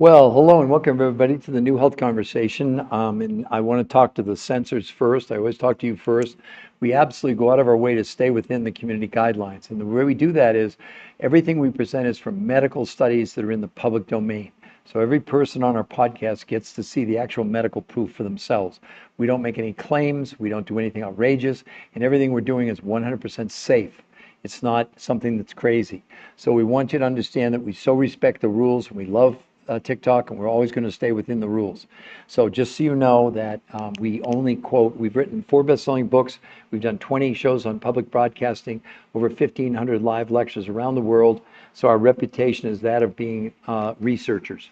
Well, hello and welcome everybody to the New Health Conversation. And I want to talk to the censors first. I always talk to you first. We absolutely go out of our way to stay within the community guidelines. And the way we do that is everything we present is from medical studies that are in the public domain. So every person on our podcast gets to see the actual medical proof for themselves. We don't make any claims, we don't do anything outrageous, and everything we're doing is 100% safe. It's not something that's crazy. So we want you to understand that we so respect the rules and we love TikTok, and we're always going to stay within the rules. So just so you know that we only quote, we've written 4 best-selling books, we've done 20 shows on public broadcasting, over 1,500 live lectures around the world. So our reputation is that of being researchers.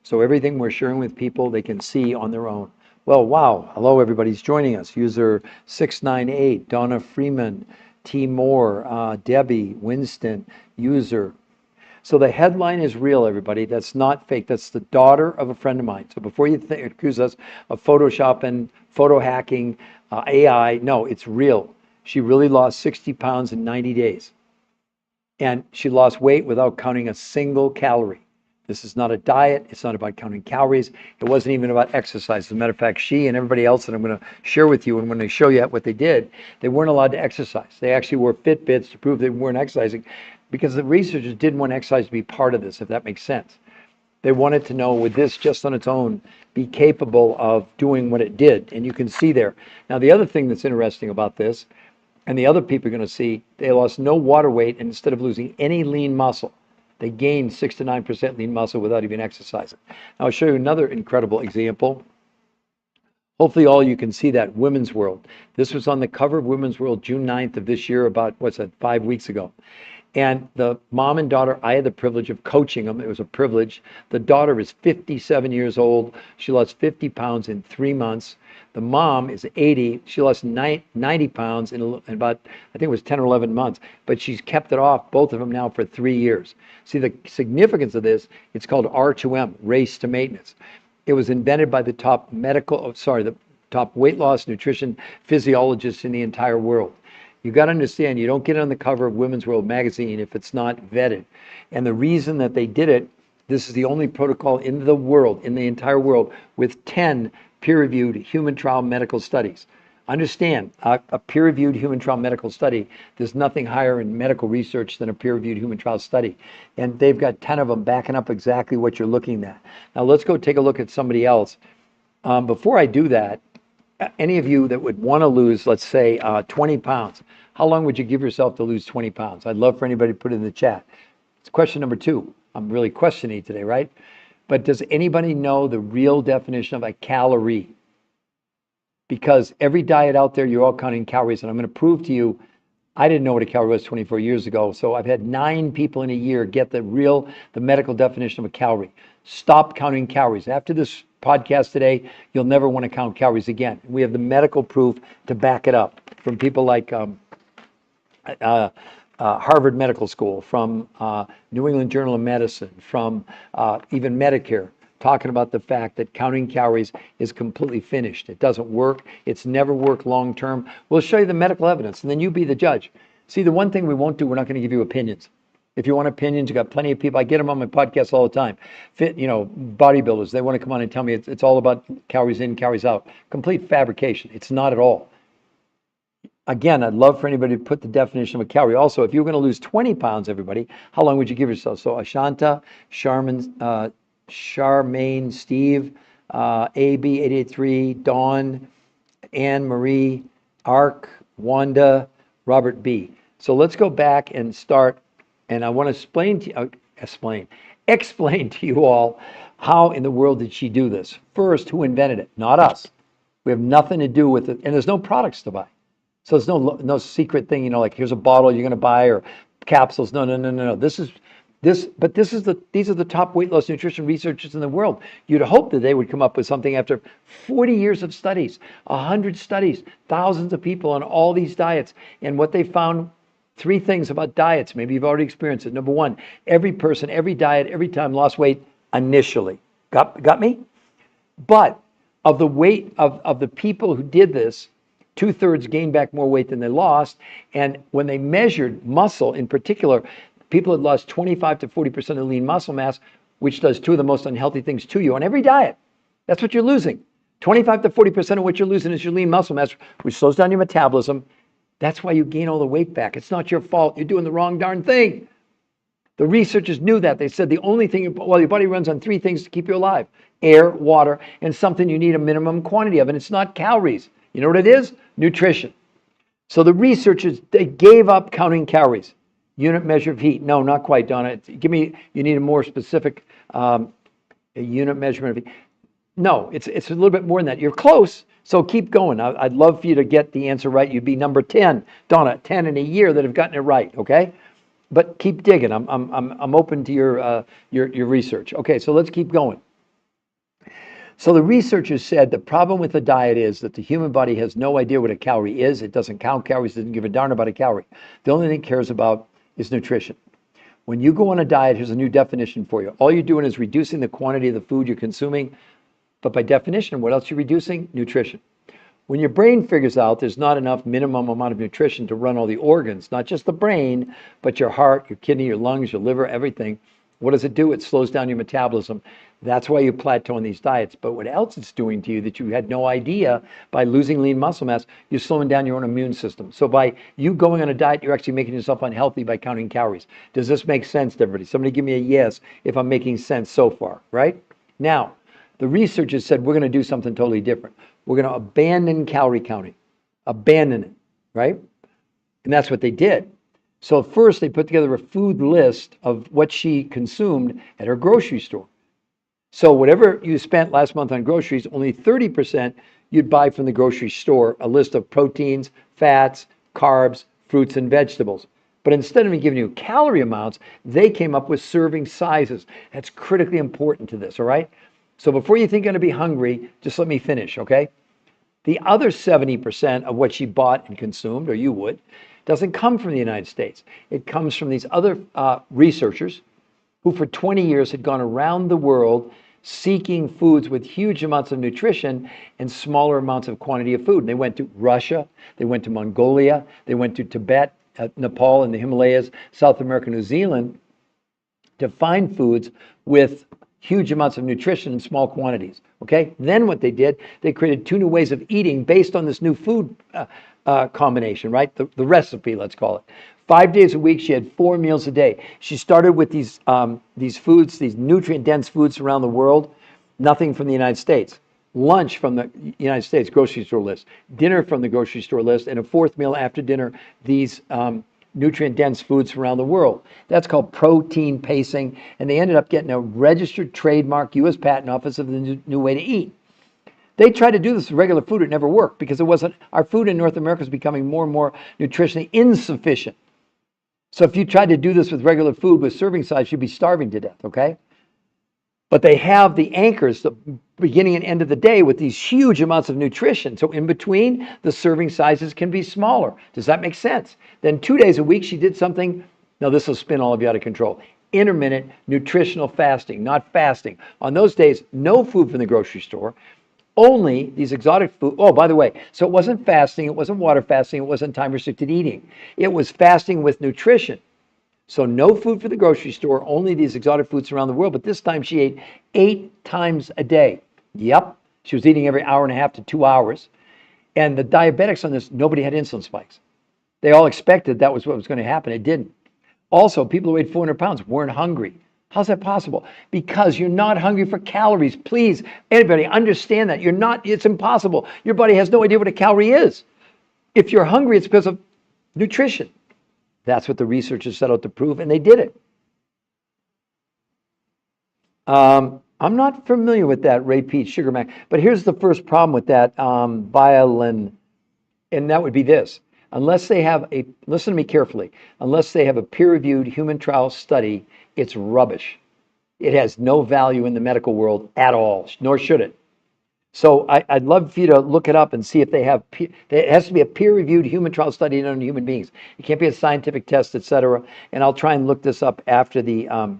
So everything we're sharing with people, they can see on their own. Well, wow. Hello, everybody's joining us. User 698, Donna Freeman, T. Moore, Debbie, Winston, user. So the headline is real, everybody. That's not fake. That's the daughter of a friend of mine. So before you accuse us of photoshopping, photo hacking, AI, no, it's real. She really lost 60 pounds in 90 days. And she lost weight without counting a single calorie. This is not a diet. It's not about counting calories. It wasn't even about exercise. As a matter of fact, she and everybody else that I'm going to share with you, and when they show you what they did, they weren't allowed to exercise. They actually wore Fitbits to prove they weren't exercising because the researchers didn't want exercise to be part of this, if that makes sense. They wanted to know, would this just on its own be capable of doing what it did? And you can see there. Now, the other thing that's interesting about this, and the other people are going to see, they lost no water weight, and instead of losing any lean muscle, they gained 6 to 9% lean muscle without even exercising. Now, I'll show you another incredible example. Hopefully all you can see that, Women's World. This was on the cover of Women's World June 9th of this year, about, 5 weeks ago. And the mom and daughter, I had the privilege of coaching them. It was a privilege. The daughter is 57 years old. She lost 50 pounds in 3 months. The mom is 80. She lost 90 pounds in about, I think it was 10 or 11 months. But she's kept it off, both of them now, for 3 years. See, the significance of this, it's called R2M, race to maintenance. It was invented by the top the top weight loss nutrition physiologists in the entire world. You got to understand, you don't get on the cover of Women's World magazine if it's not vetted. And the reason that they did it, this is the only protocol in the world, in the entire world, with 10 peer-reviewed human trial medical studies. Understand, a peer-reviewed human trial medical study, there's nothing higher in medical research than a peer-reviewed human trial study. And they've got 10 of them backing up exactly what you're looking at. Now let's go take a look at somebody else. Before I do that, any of you that would want to lose, let's say, 20 pounds, how long would you give yourself to lose 20 pounds? I'd love for anybody to put it in the chat. It's question number 2. I'm really questioning today, right? But does anybody know the real definition of a calorie? Because every diet out there, you're all counting calories. And I'm going to prove to you, I didn't know what a calorie was 24 years ago. So I've had 9 people in a year get the medical definition of a calorie. Stop counting calories. After this podcast today, you'll never want to count calories again. We have the medical proof to back it up from people like Harvard Medical School, from New England Journal of Medicine, from even Medicare, talking about the fact that counting calories is completely finished. It doesn't work. It's never worked long term. We'll show you the medical evidence, and then you be the judge. See, the one thing we won't do, we're not going to give you opinions. If you want opinions, you got plenty of people. I get them on my podcast all the time. Bodybuilders, they want to come on and tell me it's all about calories in, calories out. Complete fabrication. It's not at all. Again, I'd love for anybody to put the definition of a calorie. Also, if you're going to lose 20 pounds, everybody, how long would you give yourself? So Ashanta, Charmaine, Steve, AB883, Dawn, Anne Marie, Ark, Wanda, Robert B. So let's go back and start. And I want to explain to you all how in the world did she do this. First, who invented it? Not us. We have nothing to do with it, and there's no products to buy. So there's no secret thing, like here's a bottle you're going to buy or capsules. No. These are the top weight loss nutrition researchers in the world. You'd hope that they would come up with something after 40 years of studies, 100 studies, thousands of people on all these diets, and what they found. 3 things about diets. Maybe you've already experienced it. Number 1, every person, every diet, every time lost weight initially. Got me? But of the weight of the people who did this, 2/3 gained back more weight than they lost. And when they measured muscle in particular, people had lost 25 to 40% of lean muscle mass which does two of the most unhealthy things to you on every diet. That's what you're losing. 25 to 40% of what you're losing is your lean muscle mass, which slows down your metabolism. That's why you gain all the weight back. It's not your fault. You're doing the wrong darn thing. The researchers knew that. They said the only thing, well, your body runs on three things to keep you alive: air, water, and something you need a minimum quantity of. And it's not calories. You know what it is? Nutrition. So the researchers, they gave up counting calories. Unit measure of heat. No, not quite, Donna. You need a more specific a unit measurement of heat. No, it's a little bit more than that. You're close, so keep going. I'd love for you to get the answer right. You'd be number 10, Donna, 10 in a year that have gotten it right, okay? But keep digging. I'm open to your research. Okay, so let's keep going. So the researchers said the problem with the diet is that the human body has no idea what a calorie is. It doesn't count calories. It doesn't give a darn about a calorie. The only thing it cares about is nutrition. When you go on a diet, here's a new definition for you. All you're doing is reducing the quantity of the food you're consuming. But by definition, what else are you reducing? Nutrition. When your brain figures out there's not enough minimum amount of nutrition to run all the organs, not just the brain, but your heart, your kidney, your lungs, your liver, everything, what does it do? It slows down your metabolism. That's why you plateau on these diets. But what else it's doing to you that you had no idea, by losing lean muscle mass, you're slowing down your own immune system. So by you going on a diet, you're actually making yourself unhealthy by counting calories. Does this make sense to everybody? Somebody give me a yes if I'm making sense so far, right? Now, the researchers said we're going to do something totally different. We're going to abandon calorie counting. Abandon it, right? And that's what they did. So first they put together a food list of what she consumed at her grocery store. So whatever you spent last month on groceries, only 30% you'd buy from the grocery store, a list of proteins, fats, carbs, fruits, and vegetables. But instead of giving you calorie amounts, they came up with serving sizes. That's critically important to this, all right? So before you think you're going to be hungry, just let me finish, okay? The other 70% of what she bought and consumed, or you would, doesn't come from the United States. It comes from these other researchers who for 20 years had gone around the world seeking foods with huge amounts of nutrition and smaller amounts of quantity of food. And they went to Russia, they went to Mongolia, they went to Tibet, Nepal, and the Himalayas, South America, New Zealand, to find foods with huge amounts of nutrition in small quantities, okay? Then what they did, they created two new ways of eating based on this new food combination, right? The recipe, let's call it. 5 days a week, she had 4 meals a day. She started with these foods, these nutrient-dense foods around the world, nothing from the United States. Lunch from the United States grocery store list, dinner from the grocery store list, and a fourth meal after dinner, these nutrient-dense foods from around the world. That's called protein pacing, and they ended up getting a registered trademark U.S. Patent Office of the new way to eat. They tried to do this with regular food. It never worked because our food in North America is becoming more and more nutritionally insufficient. So if you tried to do this with regular food with serving size, you'd be starving to death, okay? But they have the anchors, the beginning and end of the day, with these huge amounts of nutrition. So in between, the serving sizes can be smaller. Does that make sense? Then 2 days a week, she did something. Now this will spin all of you out of control. Intermittent nutritional fasting, not fasting. On those days, no food from the grocery store, only these exotic food. Oh, by the way, so it wasn't fasting, it wasn't water fasting, it wasn't time-restricted eating. It was fasting with nutrition. So no food for the grocery store, only these exotic foods around the world. But this time she ate 8 times a day. Yep, she was eating every hour and a half to 2 hours. And the diabetics on this, nobody had insulin spikes. They all expected that was what was going to happen. It didn't. Also, people who weighed 400 pounds weren't hungry. How's that possible? Because you're not hungry for calories. Please, anybody, understand that. You're not, it's impossible. Your body has no idea what a calorie is. If you're hungry, it's because of nutrition. That's what the researchers set out to prove, and they did it. I'm not familiar with that Ray Peat sugar mac, but here's the first problem with that violin, and that would be this. Unless they have a, listen to me carefully, unless they have a peer-reviewed human trial study, it's rubbish. It has no value in the medical world at all, nor should it. So I'd love for you to look it up and see if they have, it has to be a peer-reviewed human trial study on human beings. It can't be a scientific test, etc. And I'll try and look this up after the,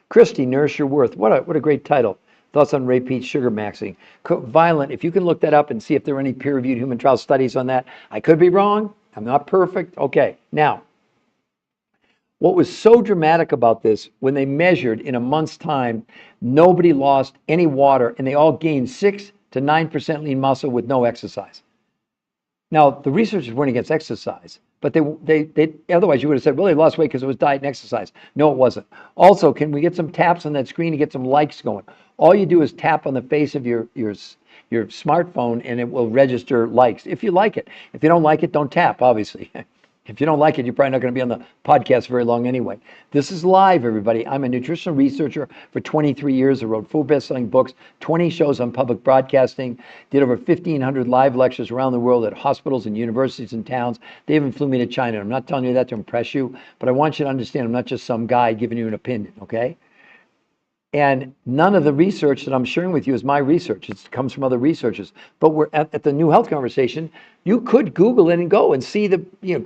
Christy, Nourish Your Worth. What a great title. Thoughts on Ray Peat's sugar maxing. Violent, if you can look that up and see if there are any peer-reviewed human trial studies on that. I could be wrong. I'm not perfect. Okay, now, What was so dramatic about this, when they measured in a month's time, nobody lost any water and they all gained 6 to 9% lean muscle with no exercise. Now, the researchers weren't against exercise, but they otherwise you would have said, well, they lost weight because it was diet and exercise. No, it wasn't. Also, can we get some taps on that screen to get some likes going? All you do is tap on the face of your smartphone and it will register likes if you like it. If you don't like it, don't tap, obviously. If you don't like it, you're probably not going to be on the podcast very long anyway. This is live, everybody. I'm a nutritional researcher for 23 years. I wrote 4 best-selling books, 20 shows on public broadcasting, did over 1,500 live lectures around the world at hospitals and universities and towns. They even flew me to China. I'm not telling you that to impress you, but I want you to understand I'm not just some guy giving you an opinion, okay? And none of the research that I'm sharing with you is my research. It comes from other researchers. But we're at the New Health Conversation. You could Google it and go and see go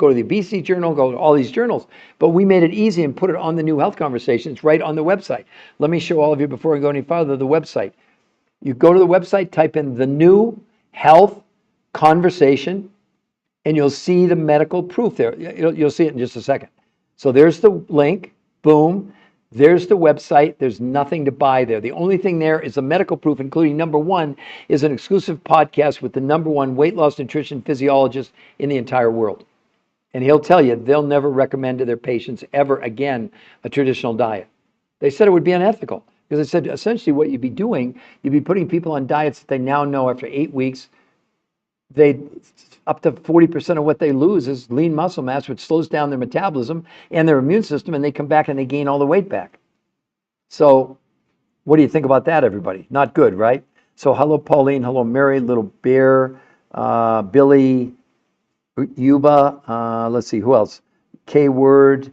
to the Obesity Journal, go to all these journals. But we made it easy and put it on the New Health Conversation. It's right on the website. Let me show all of you before I go any farther the website. You go to the website, type in the New Health Conversation, and you'll see the medical proof there. You'll see it in just a second. So there's the link. Boom. There's the website. There's nothing to buy there. The only thing there is the medical proof, including number 1 is an exclusive podcast with the number 1 weight loss nutrition physiologist in the entire world. And he'll tell you they'll never recommend to their patients ever again a traditional diet. They said it would be unethical because they said essentially what you'd be doing, you'd be putting people on diets that they now know after 8 weeks, up to 40% of what they lose is lean muscle mass, which slows down their metabolism and their immune system, and they come back and they gain all the weight back. So what do you think about that, everybody? Not good, right? So hello, Pauline. Hello, Mary, Little Bear, Billy, Yuba. Let's see, who else? K-Word.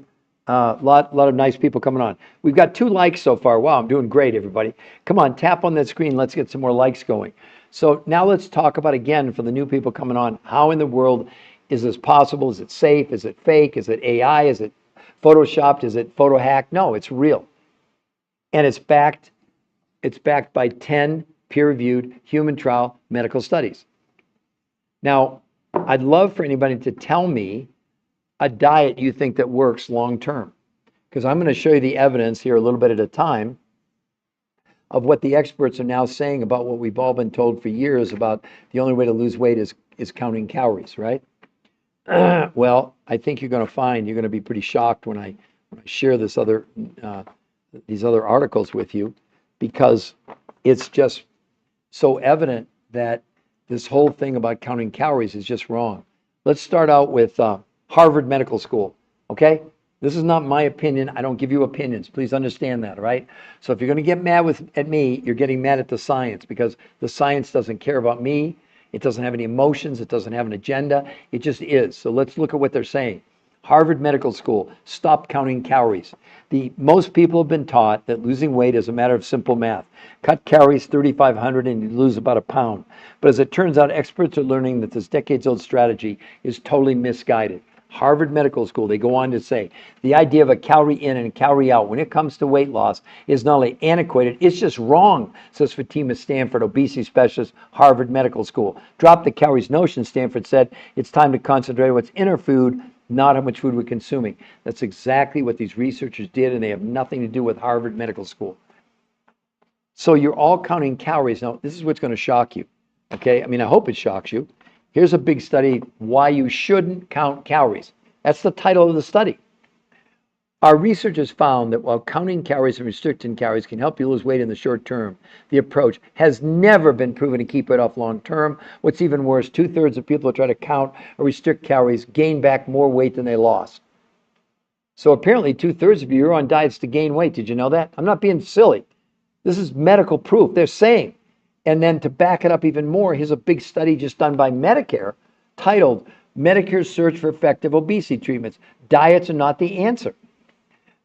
Lot of nice people coming on. We've got 2 likes so far. Wow, I'm doing great, everybody. Come on, tap on that screen. Let's get some more likes going. So now let's talk about, again, for the new people coming on, how in the world is this possible? Is it safe? Is it fake? Is it AI? Is it photoshopped? Is it photo hacked? No, it's real. And it's backed by 10 peer-reviewed human trial medical studies. Now, I'd love for anybody to tell me a diet you think that works long-term, because I'm going to show you the evidence here a little bit at a time of what the experts are now saying about what we've all been told for years about the only way to lose weight is counting calories, right? Well, I think you're going to be pretty shocked when I share these other articles with you, because it's just so evident that this whole thing about counting calories is just wrong. Let's start out with Harvard Medical School, okay? This is not my opinion. I don't give you opinions. Please understand that, all right? So if you're going to get mad at me, you're getting mad at the science, because the science doesn't care about me. It doesn't have any emotions. It doesn't have an agenda. It just is. So let's look at what they're saying. Harvard Medical School, stop counting calories. Most people have been taught that losing weight is a matter of simple math. Cut calories 3,500 and you lose about a pound. But as it turns out, experts are learning that this decades-old strategy is totally misguided. Harvard Medical School, they go on to say, the idea of a calorie in and a calorie out when it comes to weight loss is not only antiquated, it's just wrong, says Fatima Stanford, obesity specialist, Harvard Medical School. Drop the calories notion, Stanford said. It's time to concentrate on what's in our food, not how much food we're consuming. That's exactly what these researchers did, and they have nothing to do with Harvard Medical School. So you're all counting calories. Now, this is what's going to shock you, okay? I mean, I hope it shocks you. Here's a big study, why you shouldn't count calories. That's the title of the study. Our researchers found that while counting calories and restricting calories can help you lose weight in the short term, the approach has never been proven to keep it off long term. What's even worse, 2/3 of people who try to count or restrict calories gain back more weight than they lost. So apparently 2/3 of you are on diets to gain weight. Did you know that? I'm not being silly. This is medical proof. They're saying. And then to back it up even more, here's a big study just done by Medicare titled Medicare's Search for Effective Obesity Treatments. Diets are not the answer.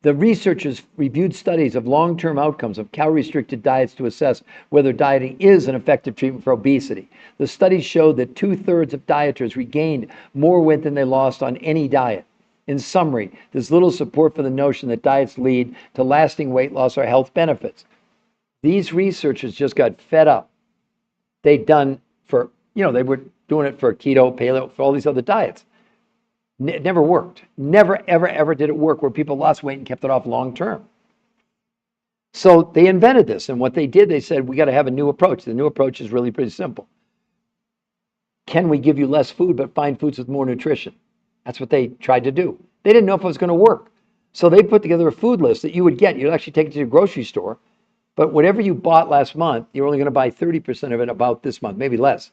The researchers reviewed studies of long-term outcomes of calorie-restricted diets to assess whether dieting is an effective treatment for obesity. The studies showed that 2/3 of dieters regained more weight than they lost on any diet. In summary, there's little support for the notion that diets lead to lasting weight loss or health benefits. These researchers just got fed up. They were doing it for keto, paleo, for all these other diets. It never worked. Never, ever, ever did it work where people lost weight and kept it off long term. So they invented this. And what they did, they said, we got to have a new approach. The new approach is really pretty simple. Can we give you less food, but find foods with more nutrition? That's what they tried to do. They didn't know if it was going to work. So they put together a food list that you would get. You'd actually take it to your grocery store. But whatever you bought last month, you're only going to buy 30% of it about this month, maybe less.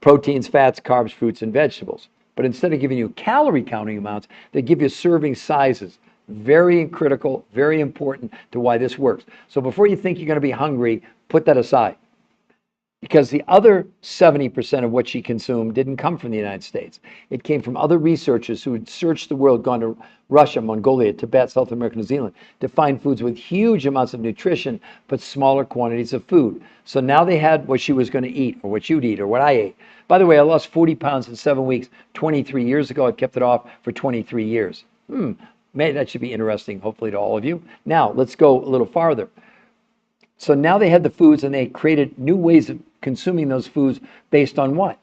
Proteins, fats, carbs, fruits, and vegetables. But instead of giving you calorie counting amounts, they give you serving sizes. Very critical, very important to why this works. So before you think you're going to be hungry, put that aside. Because the other 70% of what she consumed didn't come from the United States. It came from other researchers who had searched the world, gone to Russia, Mongolia, Tibet, South America, New Zealand, to find foods with huge amounts of nutrition, but smaller quantities of food. So now they had what she was going to eat, or what you'd eat, or what I ate. By the way, I lost 40 pounds in 7 weeks, 23 years ago. I've kept it off for 23 years. Maybe that should be interesting, hopefully, to all of you. Now, let's go a little farther. So now they had the foods, and they created new ways of consuming those foods based on what?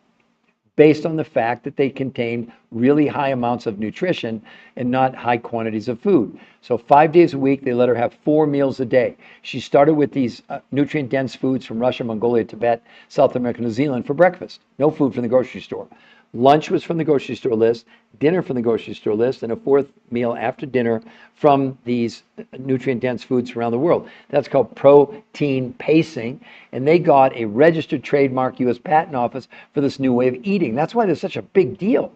Based on the fact that they contained really high amounts of nutrition and not high quantities of food. So 5 days a week, they let her have 4 meals a day. She started with these nutrient-dense foods from Russia, Mongolia, Tibet, South America, New Zealand for breakfast. No food from the grocery store. Lunch was from the grocery store list, dinner from the grocery store list, and a fourth meal after dinner from these nutrient-dense foods around the world. That's called protein pacing, and they got a registered trademark U.S. Patent Office for this new way of eating. That's why there's such a big deal.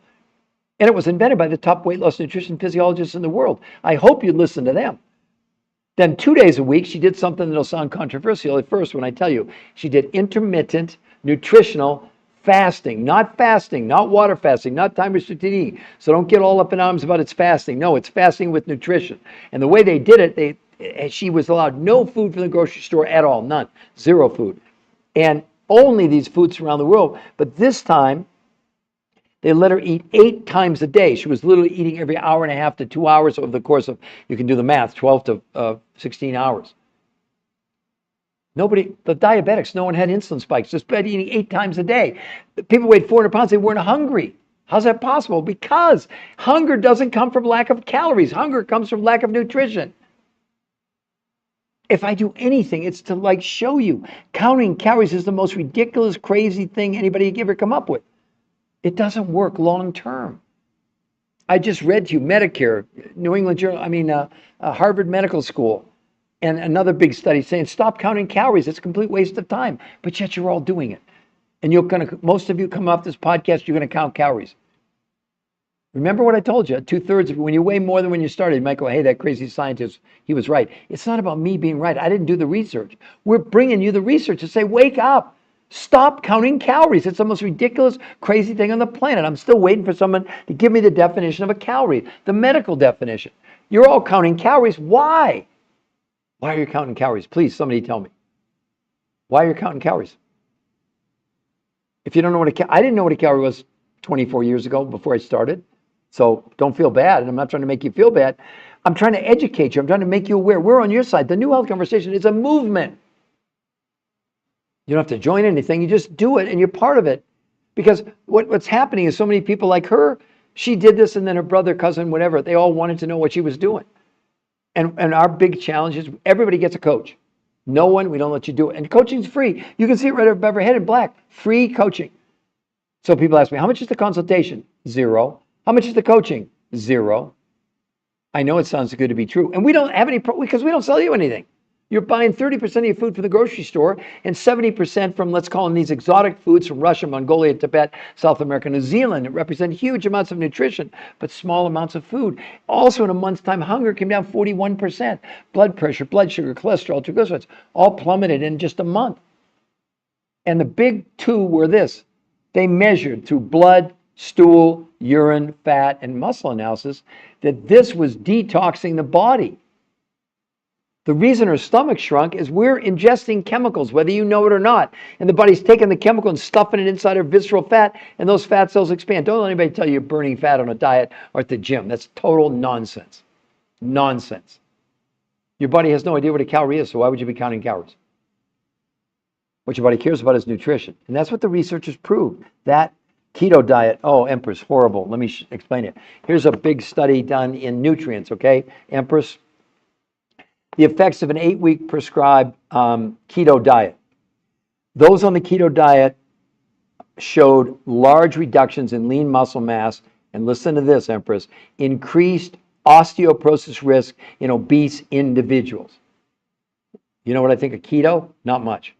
And it was invented by the top weight loss nutrition physiologists in the world. I hope you'd listen to them. Then 2 days a week, she did something that'll sound controversial at first when I tell you. She did intermittent nutritional fasting, not water fasting, not time restricted eating. So don't get all up in arms about it's fasting. No, it's fasting with nutrition. And the way they did it, she was allowed no food from the grocery store at all, none, zero food. And only these foods around the world. But this time, they let her eat 8 times a day. She was literally eating every hour and a half to 2 hours over the course of, you can do the math, 12 to 16 hours. The diabetics, no one had insulin spikes, just been eating 8 times a day. People weighed 400 pounds, they weren't hungry. How's that possible? Because hunger doesn't come from lack of calories. Hunger comes from lack of nutrition. If I do anything, it's to show you. Counting calories is the most ridiculous, crazy thing anybody ever come up with. It doesn't work long term. I just read to you Medicare, New England Journal, Harvard Medical School. And another big study saying, stop counting calories. It's a complete waste of time. But yet you're all doing it. And most of you come off this podcast, you're going to count calories. Remember what I told you, 2/3 of when you weigh more than when you started, you might go, hey, that crazy scientist, he was right. It's not about me being right. I didn't do the research. We're bringing you the research to say, wake up. Stop counting calories. It's the most ridiculous, crazy thing on the planet. I'm still waiting for someone to give me the definition of a calorie, the medical definition. You're all counting calories. Why? Why are you counting calories? Please, somebody tell me. Why are you counting calories? If you don't know what I didn't know what a calorie was 24 years ago before I started. So don't feel bad. And I'm not trying to make you feel bad. I'm trying to educate you. I'm trying to make you aware. We're on your side. The New Health Conversation is a movement. You don't have to join anything. You just do it and you're part of it. Because what's happening is so many people like her, she did this and then her brother, cousin, whatever, they all wanted to know what she was doing. And our big challenge is everybody gets a coach. No one, we don't let you do it. And coaching's free. You can see it right above her head in black. Free coaching. So people ask me, how much is the consultation? $0. How much is the coaching? $0. I know it sounds good to be true. And we don't have any, because we don't sell you anything. You're buying 30% of your food from the grocery store and 70% from, let's call them these exotic foods from Russia, Mongolia, Tibet, South America, New Zealand. It represent huge amounts of nutrition, but small amounts of food. Also in a month's time, hunger came down 41%. Blood pressure, blood sugar, cholesterol, triglycerides, all plummeted in just a month. And the big two were this. They measured through blood, stool, urine, fat, and muscle analysis that this was detoxing the body. The reason her stomach shrunk is we're ingesting chemicals, whether you know it or not. And the body's taking the chemical and stuffing it inside her visceral fat, and those fat cells expand. Don't let anybody tell you you're burning fat on a diet or at the gym. That's total nonsense. Nonsense. Your body has no idea what a calorie is, so why would you be counting calories? What your body cares about is nutrition. And that's what the researchers proved. That Keto diet. Oh, Empress, horrible. Let me explain it. Here's a big study done in nutrients, okay? Empress, the effects of an 8-week prescribed keto diet. Those on the keto diet showed large reductions in lean muscle mass, and listen to this, Empress, increased osteoporosis risk in obese individuals. You know what I think of keto? Not much.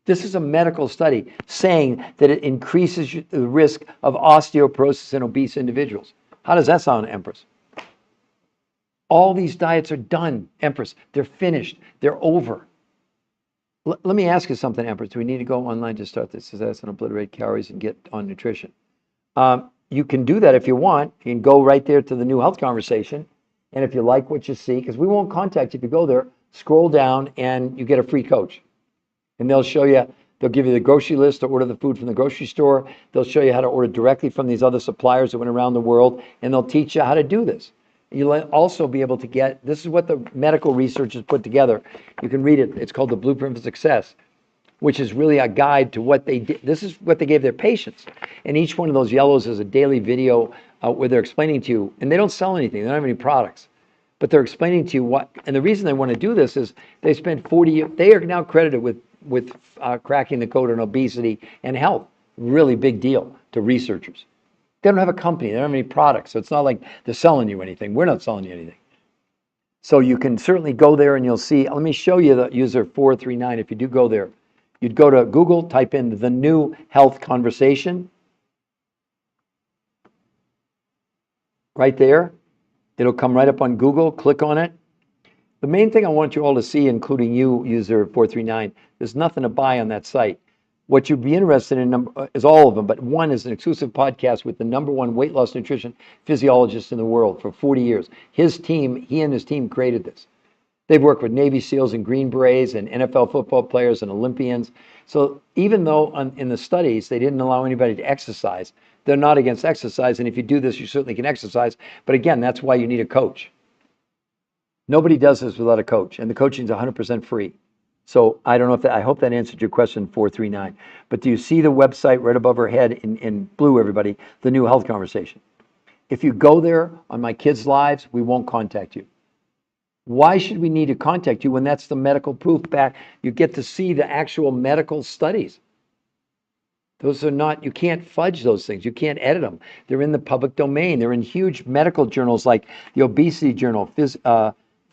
This is a medical study saying that it increases the risk of osteoporosis in obese individuals. How does that sound, Empress? All these diets are done, Empress. They're finished. They're over. Let me ask you something, Empress. Do we need to go online to start this success and obliterate calories and get on nutrition? You can do that if you want. You can go right there to the New Health Conversation. And if you like what you see, because we won't contact you if you go there, scroll down and you get a free coach. And they'll show you, they'll give you the grocery list to order the food from the grocery store. They'll show you how to order directly from these other suppliers that went around the world, and they'll teach you how to do this. You'll also be able to get, this is what the medical research has put together. You can read it. It's called the Blueprint for Success, which is really a guide to what they did. This is what they gave their patients. And each one of those yellows is a daily video where they're explaining to you, and they don't sell anything. They don't have any products. But they're explaining to you what, and the reason they want to do this is they spent 40 years, they are now credited with cracking the code on obesity and health. Really big deal to researchers. They don't have a company. They don't have any products. So it's not like they're selling you anything. We're not selling you anything. So you can certainly go there and you'll see. Let me show you the user 439. If you do go there, you'd go to Google, type in the New Health Conversation. Right there. It'll come right up on Google. Click on it. The main thing I want you all to see, including you, user 439, there's nothing to buy on that site. What you'd be interested in is all of them, but one is an exclusive podcast with the #1 weight loss nutrition physiologist in the world for 40 years. His team, he and his team created this. They've worked with Navy SEALs and Green Berets and NFL football players and Olympians. So even though in the studies they didn't allow anybody to exercise, they're not against exercise. And if you do this, you certainly can exercise. But again, that's why you need a coach. Nobody does this without a coach, and the coaching is 100% free. So I don't know if that, I hope that answered your question, 439. But do you see the website right above her head in blue, everybody, the New Health Conversation? If you go there on my kids' lives, we won't contact you. Why should we need to contact you when that's the medical proof back? You get to see the actual medical studies. Those are not, you can't fudge those things. You can't edit them. They're in the public domain. They're in huge medical journals like the Obesity Journal,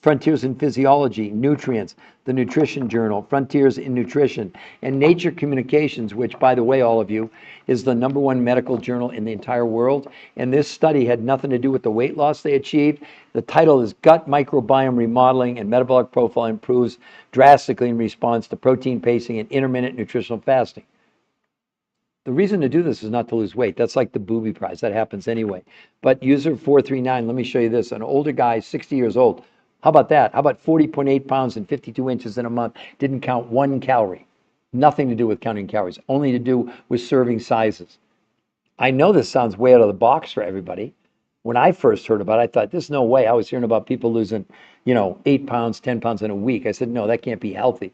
Frontiers in Physiology, Nutrients, the Nutrition Journal, Frontiers in Nutrition, and Nature Communications, which, by the way, all of you, is the #1 medical journal in the entire world. And this study had nothing to do with the weight loss they achieved. The title is Gut Microbiome Remodeling and Metabolic Profile Improves Drastically in Response to Protein Pacing and Intermittent Nutritional Fasting. The reason to do this is not to lose weight. That's like the booby prize. That happens anyway. But user 439, let me show you this. An older guy, 60 years old. How about that? How about 40.8 pounds and 52 inches in a month? Didn't count 1 calorie. Nothing to do with counting calories. Only to do with serving sizes. I know this sounds way out of the box for everybody. When I first heard about it, I thought, there's no way. I was hearing about people losing, 8 pounds, 10 pounds in a week. I said, no, that can't be healthy.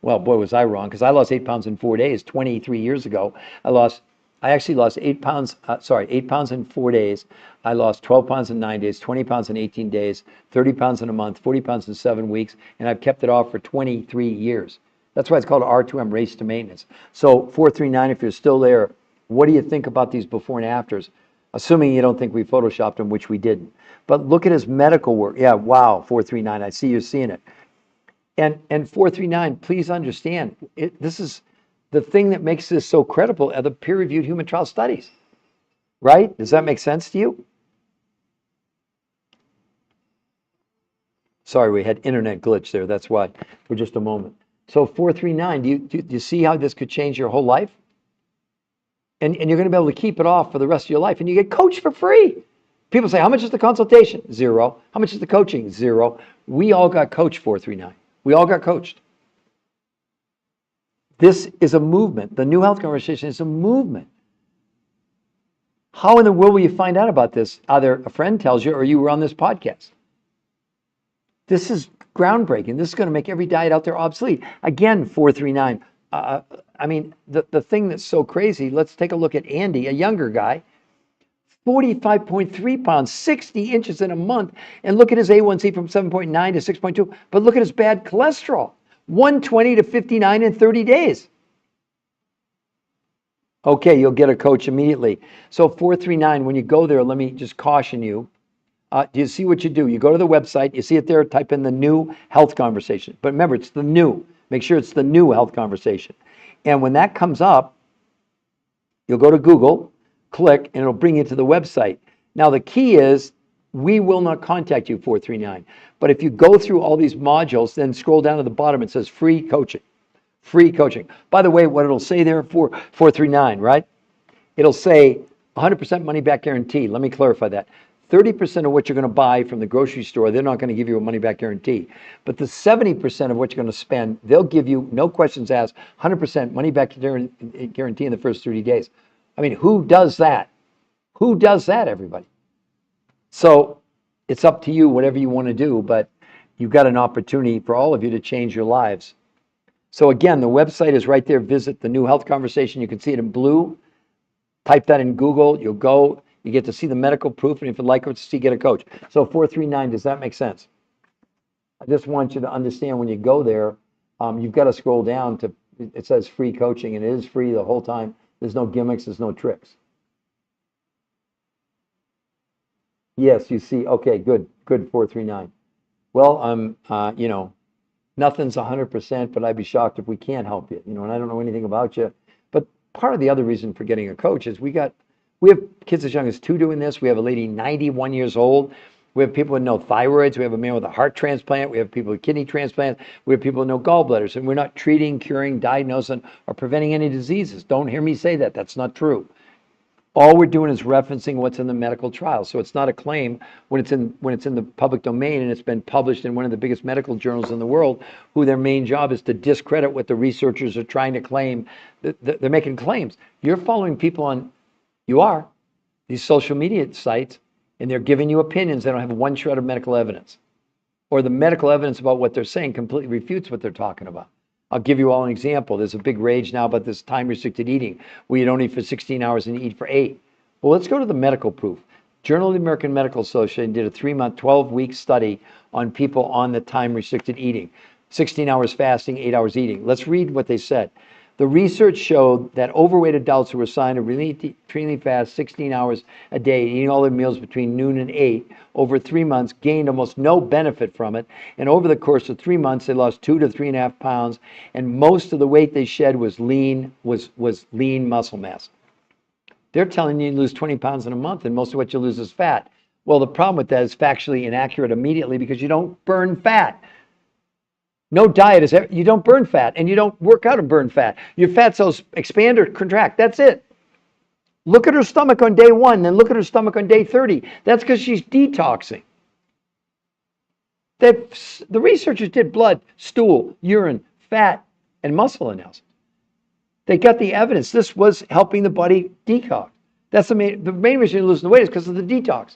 Well, boy, was I wrong, because I lost 8 pounds in 4 days. 23 years ago, I actually lost 8 pounds, 8 pounds in 4 days. I lost 12 pounds in 9 days, 20 pounds in 18 days, 30 pounds in a month, 40 pounds in 7 weeks, and I've kept it off for 23 years. That's why it's called R2M, Race to Maintenance. So 439, if you're still there, what do you think about these before and afters? Assuming you don't think we photoshopped them, which we didn't. But look at his medical work. Yeah, wow, 439, I see you're seeing it. And 439, please understand, this is the thing that makes this so credible are the peer-reviewed human trial studies, right? Does that make sense to you? Sorry, we had internet glitch there. That's why, for just a moment. So 439, do you see how this could change your whole life? And you're going to be able to keep it off for the rest of your life, and you get coached for free. People say, how much is the consultation? $0. How much is the coaching? $0. We all got coached, 439. We all got coached. This is a movement. The New Health Conversation is a movement. How in the world will you find out about this? Either a friend tells you or you were on this podcast. This is groundbreaking. This is going to make every diet out there obsolete. Again, 439, I mean, the thing that's so crazy, let's take a look at Andy, a younger guy, 45.3 pounds, 60 inches in a month, and look at his A1C from 7.9 to 6.2, but look at his bad cholesterol, 120 to 59 in 30 days. Okay, you'll get a coach immediately. So 439, when you go there, let me just caution you. Do you see what you do? You go to the website, you see it there, type in the new health conversation. But remember, it's the new. Make sure it's the new health conversation. And when that comes up, you'll go to Google, click, and it'll bring you to the website. Now, the key is we will not contact you, 439. But if you go through all these modules, then scroll down to the bottom, it says free coaching. Free coaching. By the way, what it'll say there for 439, right? It'll say 100% money back guarantee. Let me clarify that. 30% of what you're going to buy from the grocery store, they're not going to give you a money back guarantee. But the 70% of what you're going to spend, they'll give you, no questions asked, 100% money back guarantee in the first 30 days. I mean, who does that? Who does that, everybody? So it's up to you, whatever you want to do, but you've got an opportunity for all of you to change your lives. So again, the website is right there. Visit the new health conversation. You can see it in blue. Type that in Google. You'll go. You get to see the medical proof, and if you'd like to see, get a coach. So 439, does that make sense? I just want you to understand when you go there, you've got to scroll down to, it says free coaching, and it is free the whole time. There's no gimmicks, there's no tricks. Yes, you see. Okay, good, 439. Well, you know, nothing's 100%, but I'd be shocked if we can't help you. You know, and I don't know anything about you. But part of the other reason for getting a coach is we have kids as young as 2 doing this. We have a lady 91 years old. We have people with no thyroids. We have a man with a heart transplant. We have people with kidney transplant. We have people with no gallbladders. And we're not treating, curing, diagnosing, or preventing any diseases. Don't hear me say that. That's not true. All we're doing is referencing what's in the medical trial. So it's not a claim when it's in the public domain and it's been published in one of the biggest medical journals in the world, who their main job is to discredit what the researchers are trying to claim. They're making claims. You're following people on, these social media sites, and they're giving you opinions. They don't have one shred of medical evidence. Or the medical evidence about what they're saying completely refutes what they're talking about. I'll give you all an example. There's a big rage now about this time-restricted eating, where you don't eat for 16 hours and you eat for 8. Well, let's go to the medical proof. Journal of the American Medical Association did a 3-month, 12-week study on people on the time-restricted eating. 16 hours fasting, 8 hours eating. Let's read what they said. The research showed that overweight adults who were assigned a extremely fast 16 hours a day, eating all their meals between noon and 8, over 3 months gained almost no benefit from it. And over the course of 3 months, they lost 2 to 3.5 pounds. And most of the weight they shed was lean muscle mass. They're telling you lose 20 pounds in a month, and most of what you lose is fat. Well, the problem with that is factually inaccurate immediately, because you don't burn fat. No diet is ever, you don't burn fat, and you don't work out and burn fat. Your fat cells expand or contract. That's it. Look at her stomach on day 1, then look at her stomach on day 30. That's because she's detoxing. The researchers did blood, stool, urine, fat, and muscle analysis. They got the evidence. This was helping the body detox. That's the main reason you're losing the weight is because of the detox.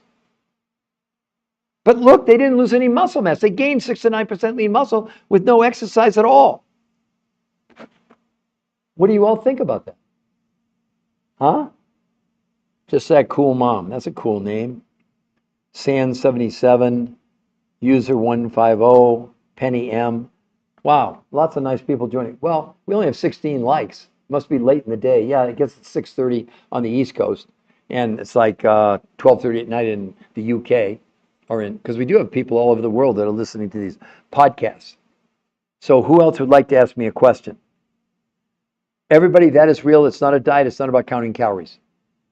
But look, they didn't lose any muscle mass. They gained 6 to 9% lean muscle with no exercise at all. What do you all think about that? Huh? Just that cool mom. That's a cool name. San77, user 150, Penny M. Wow, lots of nice people joining. Well, we only have 16 likes. Must be late in the day. Yeah, it gets 6:30 on the East Coast, and it's like 12:30 at night in the UK. Because we do have people all over the world that are listening to these podcasts. So who else would like to ask me a question? Everybody, that is real. It's not a diet. It's not about counting calories.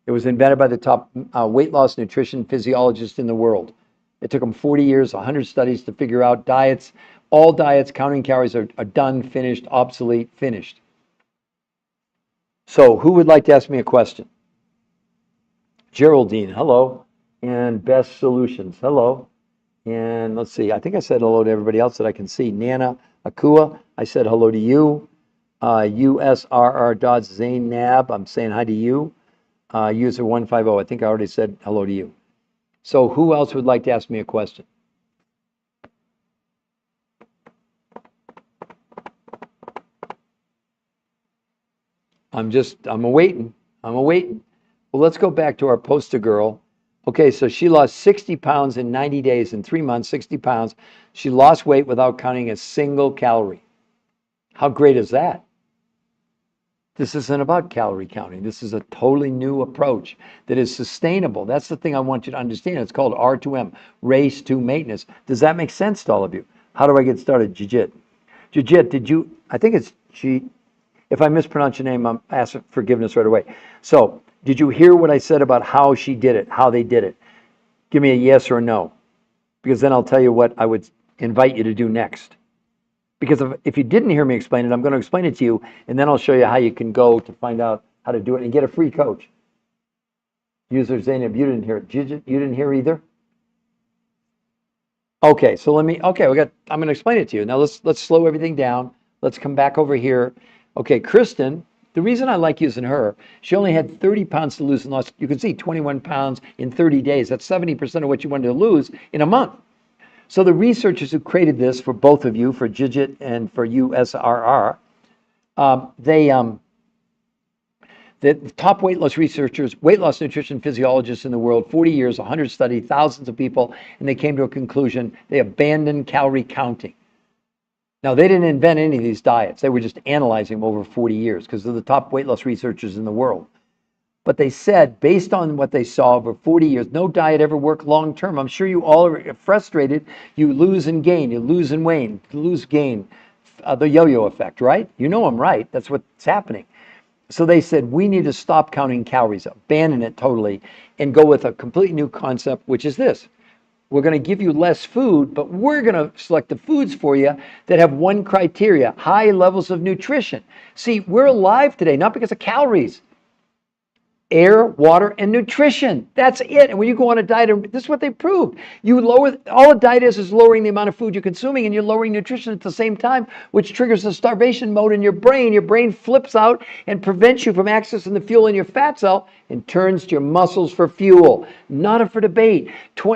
It was invented by the top weight loss nutrition physiologists in the world. It took them 40 years, 100 studies to figure out diets. All diets, counting calories are done, finished, obsolete, finished. So who would like to ask me a question? Geraldine, hello. And Best Solutions, hello. And let's see, I think I said hello to everybody else that I can see. Nana Akua, I said hello to you. USRR. Zainab, I'm saying hi to you. User 150, I think I already said hello to you. So who else would like to ask me a question? I'm awaiting. I'm awaiting. Well, let's go back to our poster girl. Okay, so she lost 60 pounds in 90 days, in 3 months, 60 pounds. She lost weight without counting a single calorie. How great is that? This isn't about calorie counting. This is a totally new approach that is sustainable. That's the thing I want you to understand. It's called R2M, race to maintenance. Does that make sense to all of you? How do I get started? Jijit. Jijit, did you, I think it's G, if I mispronounce your name, I'm asking forgiveness right away. So, did you hear what I said about how she did it, how they did it? Give me a yes or a no, because then I'll tell you what I would invite you to do next. Because if you didn't hear me explain it, I'm going to explain it to you, and then I'll show you how you can go to find out how to do it and get a free coach. User Zainab, you didn't hear it. You didn't hear either? Okay, so I'm going to explain it to you. Now let's slow everything down. Let's come back over here. Okay, Kristen, the reason I like using her, she only had 30 pounds to lose and lost. You can see 21 pounds in 30 days. That's 70% of what you wanted to lose in a month. So the researchers who created this for both of you, for Jijit and for USRR, the top weight loss researchers, weight loss nutrition physiologists in the world, 40 years, 100 studies, thousands of people, and they came to a conclusion. They abandoned calorie counting. Now, they didn't invent any of these diets. They were just analyzing them over 40 years because they're the top weight loss researchers in the world. But they said, based on what they saw over 40 years, no diet ever worked long term. I'm sure you all are frustrated. You lose and gain, you lose and wane, lose, gain, the yo-yo effect, right? You know I'm right. That's what's happening. So they said, we need to stop counting calories, abandon it totally, and go with a completely new concept, which is this. We're going to give you less food, but we're going to select the foods for you that have one criteria, high levels of nutrition. See, we're alive today, not because of calories. Air, water, and nutrition. That's it. And when you go on a diet, this is what they proved. You lower, all a diet is lowering the amount of food you're consuming, and you're lowering nutrition at the same time, which triggers the starvation mode in your brain. Your brain flips out and prevents you from accessing the fuel in your fat cell and turns to your muscles for fuel. Not up for debate.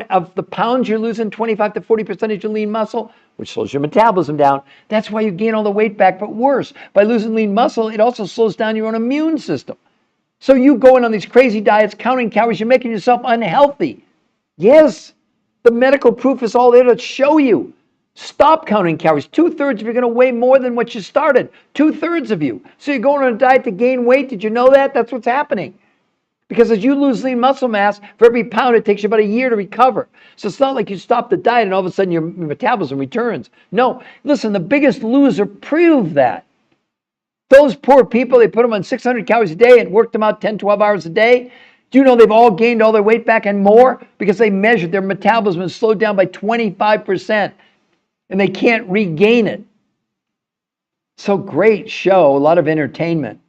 Of the pounds you're losing, 25 to 40% of your lean muscle, which slows your metabolism down. That's why you gain all the weight back. But worse, by losing lean muscle, it also slows down your own immune system. So you going on these crazy diets, counting calories, you're making yourself unhealthy. Yes, the medical proof is all there to show you. Stop counting calories. 2/3 of you are going to weigh more than what you started. 2/3 of you. So you're going on a diet to gain weight. Did you know that? That's what's happening. Because as you lose lean muscle mass, for every pound, it takes you about a year to recover. So it's not like you stop the diet and all of a sudden your metabolism returns. No, listen, the biggest loser proved that. Those poor people, they put them on 600 calories a day and worked them out 10, 12 hours a day. Do you know they've all gained all their weight back and more? Because they measured their metabolism and slowed down by 25%. And they can't regain it. So great show, a lot of entertainment.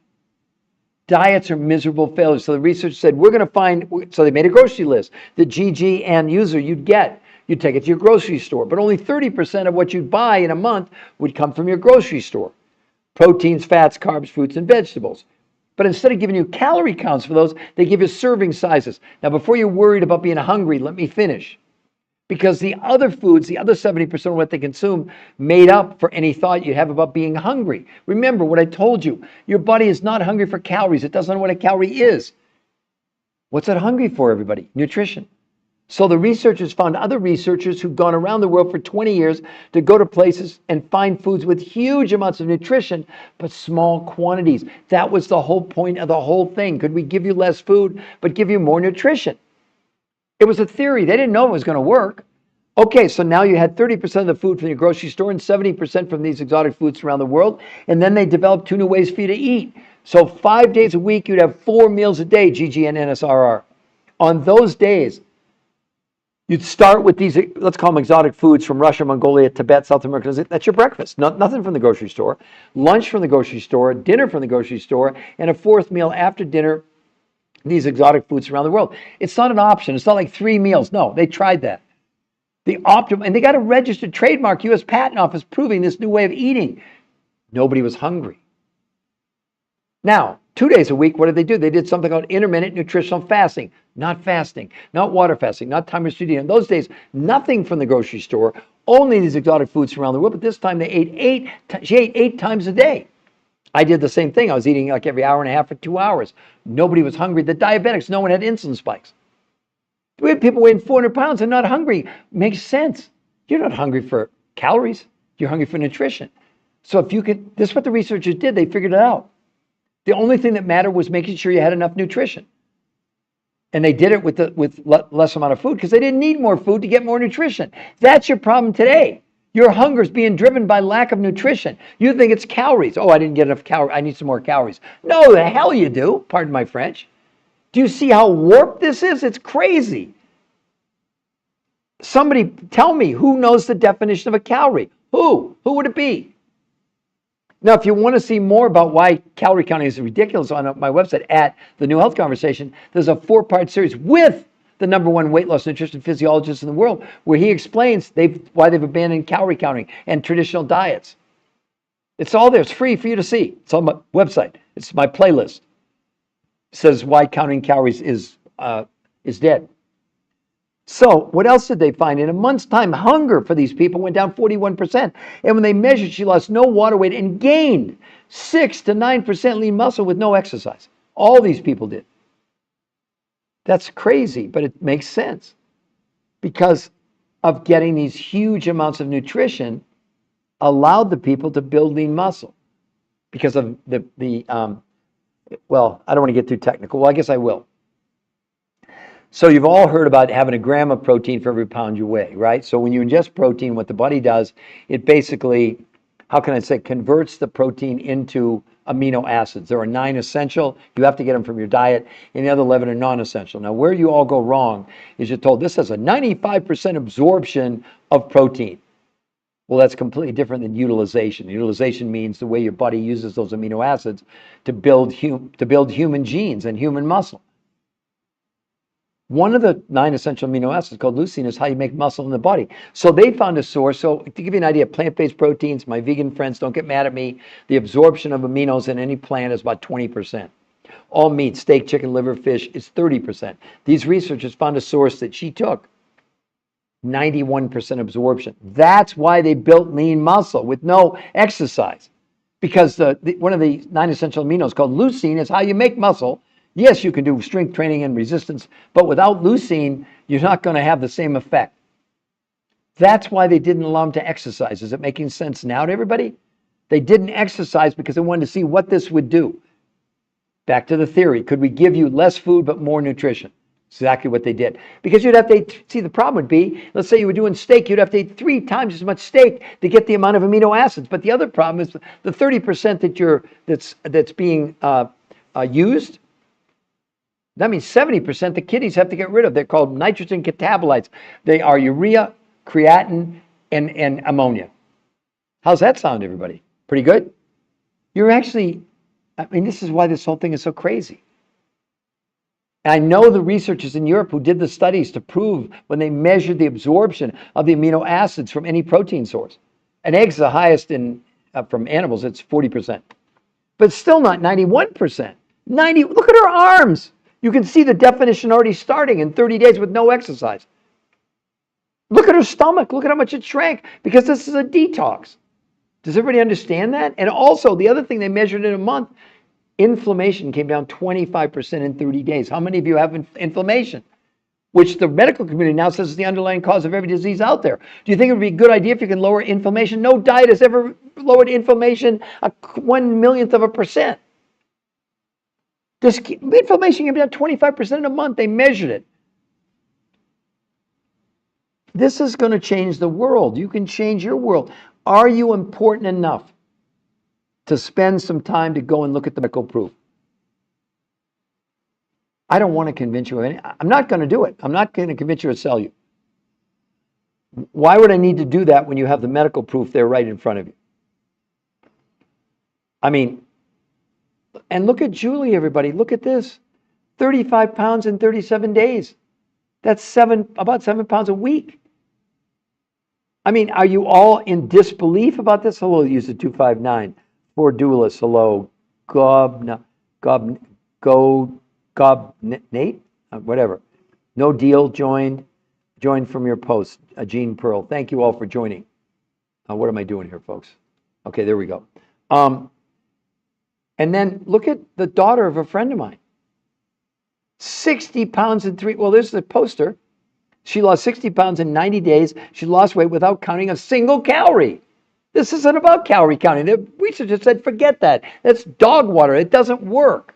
Diets are miserable failures. So the research said, we're going to find, so they made a grocery list. The GG and user you'd get. You'd take it to your grocery store. But only 30% of what you'd buy in a month would come from your grocery store. Proteins, fats, carbs, fruits, and vegetables. But instead of giving you calorie counts for those, they give you serving sizes. Now, before you're worried about being hungry, let me finish. Because the other foods, the other 70% of what they consume, made up for any thought you have about being hungry. Remember what I told you. Your body is not hungry for calories. It doesn't know what a calorie is. What's it hungry for, everybody? Nutrition. So the researchers found other researchers who've gone around the world for 20 years to go to places and find foods with huge amounts of nutrition, but small quantities. That was the whole point of the whole thing. Could we give you less food, but give you more nutrition? It was a theory. They didn't know it was going to work. Okay, so now you had 30% of the food from your grocery store and 70% from these exotic foods around the world. And then they developed 2 new ways for you to eat. So 5 days a week, you'd have 4 meals a day, GG and NSRR. On those days, you'd start with these, let's call them exotic foods from Russia, Mongolia, Tibet, South America. That's your breakfast. Nothing from the grocery store. Lunch from the grocery store, dinner from the grocery store, and a 4th meal after dinner, these exotic foods around the world. It's not an option. It's not like 3 meals. No, they tried that. The optimum, and they got a registered trademark, U.S. Patent Office, proving this new way of eating. Nobody was hungry. Now, 2 days a week, what did they do? They did something called intermittent nutritional fasting. Not fasting, not water fasting, not time restricted. In those days, nothing from the grocery store, only these exotic foods from around the world. But this time they ate she ate 8 times a day. I did the same thing. I was eating like every hour and a half for 2 hours. Nobody was hungry. The diabetics, no one had insulin spikes. We had people weighing 400 pounds and not hungry. Makes sense. You're not hungry for calories. You're hungry for nutrition. So if you could, this is what the researchers did. They figured it out. The only thing that mattered was making sure you had enough nutrition. And they did it with less amount of food because they didn't need more food to get more nutrition. That's your problem today. Your hunger is being driven by lack of nutrition. You think it's calories. Oh, I didn't get enough calories. I need some more calories. No, the hell you do. Pardon my French. Do you see how warped this is? It's crazy. Somebody tell me who knows the definition of a calorie. Who? Who would it be? Now, if you want to see more about why calorie counting is ridiculous on my website at The New Health Conversation, there's a 4-part series with the #1 weight loss nutrition physiologist in the world, where he explains why they've abandoned calorie counting and traditional diets. It's all there. It's free for you to see. It's on my website. It's my playlist. It says why counting calories is dead. So what else did they find? In a month's time, hunger for these people went down 41%. And when they measured, she lost no water weight and gained 6 to 9% lean muscle with no exercise. All these people did. That's crazy, but it makes sense because of getting these huge amounts of nutrition allowed the people to build lean muscle because of well, I don't want to get too technical. Well, I guess I will. So you've all heard about having a gram of protein for every pound you weigh, right? So when you ingest protein, what the body does, it basically, how can I say, converts the protein into amino acids. There are 9 essential. You have to get them from your diet. And the other 11 are non-essential. Now, where you all go wrong is you're told this has a 95% absorption of protein. Well, that's completely different than utilization. Utilization means the way your body uses those amino acids to build human genes and human muscle. One of the 9 essential amino acids called leucine is how you make muscle in the body. So they found a source. So to give you an idea, plant-based proteins, my vegan friends, don't get mad at me. The absorption of aminos in any plant is about 20%. All meat, steak, chicken, liver, fish is 30%. These researchers found a source that she took, 91% absorption. That's why they built lean muscle with no exercise. Because one of the 9 essential aminos called leucine is how you make muscle. Yes, you can do strength training and resistance, but without leucine, you're not going to have the same effect. That's why they didn't allow them to exercise. Is it making sense now to everybody? They didn't exercise because they wanted to see what this would do. Back to the theory. Could we give you less food but more nutrition? Exactly what they did. Because you'd have to see, the problem would be, let's say you were doing steak, you'd have to eat 3 times as much steak to get the amount of amino acids. But the other problem is the 30% that's being used. That means 70% the kidneys have to get rid of. They're called nitrogen catabolites. They are urea, creatinine, and ammonia. How's that sound, everybody? Pretty good? You're actually, this is why this whole thing is so crazy. And I know the researchers in Europe who did the studies to prove when they measured the absorption of the amino acids from any protein source. And eggs the highest from animals, it's 40%. But still not 91%. Look at her arms. You can see the definition already starting in 30 days with no exercise. Look at her stomach. Look at how much it shrank because this is a detox. Does everybody understand that? And also, the other thing they measured in a month, inflammation came down 25% in 30 days. How many of you have inflammation? Which the medical community now says is the underlying cause of every disease out there. Do you think it would be a good idea if you can lower inflammation? No diet has ever lowered inflammation 1/1,000,000%. This inflammation can be down 25% in a month. They measured it. This is going to change the world. You can change your world. Are you important enough to spend some time to go and look at the medical proof? I don't want to convince you of any. I'm not going to do it. I'm not going to convince you or sell you. Why would I need to do that when you have the medical proof there right in front of you? And look at Julie, everybody. Look at this. 35 pounds in 37 days. That's about 7 pounds a week. Are you all in disbelief about this? Hello, user 259. For Duelist, hello. Nate? Whatever. No deal, joined from your post. Gene Pearl. Thank you all for joining. What am I doing here, folks? Okay, there we go. And then look at the daughter of a friend of mine. 60 pounds in well, there's the poster. She lost 60 pounds in 90 days. She lost weight without counting a single calorie. This isn't about calorie counting. The researchers said, forget that. That's dog water. It doesn't work.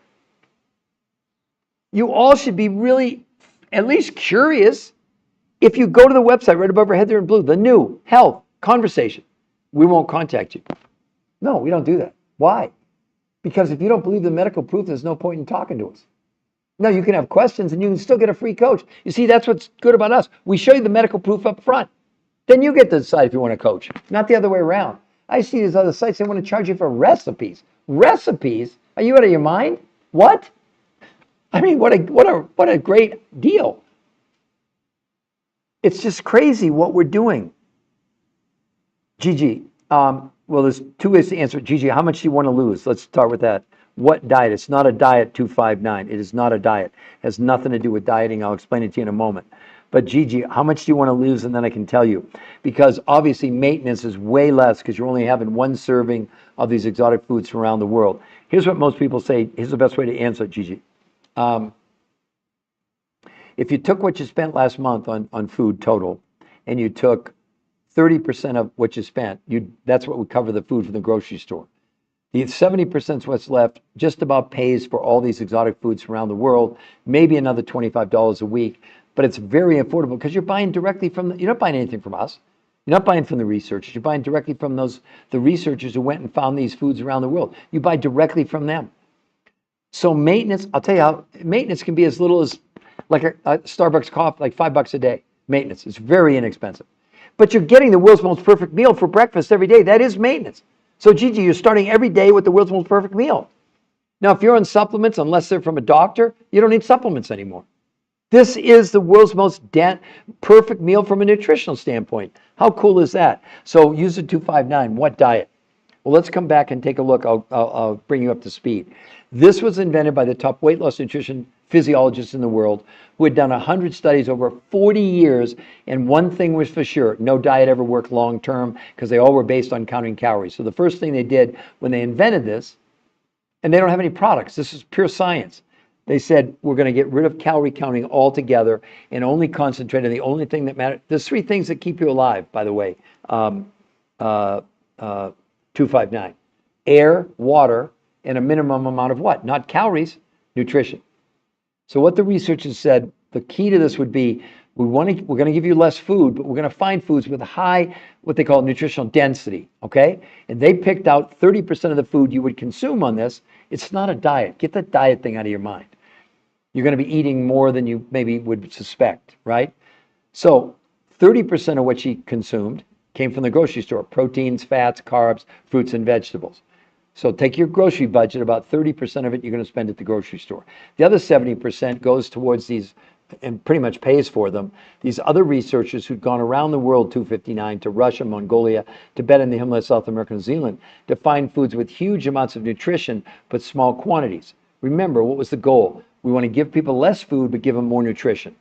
You all should be really at least curious. If you go to the website right above our head there in blue, the new health conversation, we won't contact you. No, we don't do that. Why? Because if you don't believe the medical proof, there's no point in talking to us. No, you can have questions and you can still get a free coach. You see, that's what's good about us. We show you the medical proof up front. Then you get to decide if you want to coach, not the other way around. I see these other sites, they want to charge you for recipes. Recipes? Are you out of your mind? What? I mean, what a great deal. It's just crazy what we're doing. Gigi, well, there's two ways to answer it. Gigi, how much do you want to lose? Let's start with that. What diet? It's not a diet, 259. It is not a diet. It has nothing to do with dieting. I'll explain it to you in a moment. But Gigi, how much do you want to lose? And then I can tell you. Because obviously maintenance is way less because you're only having one serving of these exotic foods from around the world. Here's what most people say. Here's the best way to answer it, Gigi. If you took what you spent last month on food total, and you took 30% of what you spent, that's what would cover the food from the grocery store. The 70% is what's left, just about pays for all these exotic foods from around the world, maybe another $25 a week, but it's very affordable because you're buying directly from, you're not buying anything from us. You're not buying from the researchers. You're buying directly from the researchers who went and found these foods around the world. You buy directly from them. So maintenance, I'll tell you how, maintenance can be as little as like a Starbucks coffee, like $5 a day. Maintenance, it's very inexpensive. But you're getting the world's most perfect meal for breakfast every day. That is maintenance. So Gigi, you're starting every day with the world's most perfect meal. Now, if you're on supplements, unless they're from a doctor, you don't need supplements anymore. This is the world's most perfect meal from a nutritional standpoint. How cool is that? So use the 259. What diet? Well, let's come back and take a look. I'll bring you up to speed. This was invented by the top weight loss nutrition physiologists in the world who had done 100 studies over 40 years. And one thing was for sure, no diet ever worked long term because they all were based on counting calories. So the first thing they did when they invented this, and they don't have any products, this is pure science. They said, we're going to get rid of calorie counting altogether and only concentrate on the only thing that matters. There's three things that keep you alive, by the way. 259. Air, water, and a minimum amount of what? Not calories, nutrition. So what the researchers said, the key to this would be, we're going to give you less food, but we're going to find foods with high, what they call nutritional density, okay? And they picked out 30% of the food you would consume on this. It's not a diet. Get that diet thing out of your mind. You're going to be eating more than you maybe would suspect, right? So 30% of what she consumed came from the grocery store: proteins, fats, carbs, fruits, and vegetables. So take your grocery budget, about 30% of it you're going to spend at the grocery store. The other 70% goes towards these, and pretty much pays for them, these other researchers who'd gone around the world, 259, to Russia, Mongolia, Tibet, and the Himalayas, South America, New Zealand, to find foods with huge amounts of nutrition, but small quantities. Remember, what was the goal? We want to give people less food, but give them more nutrition.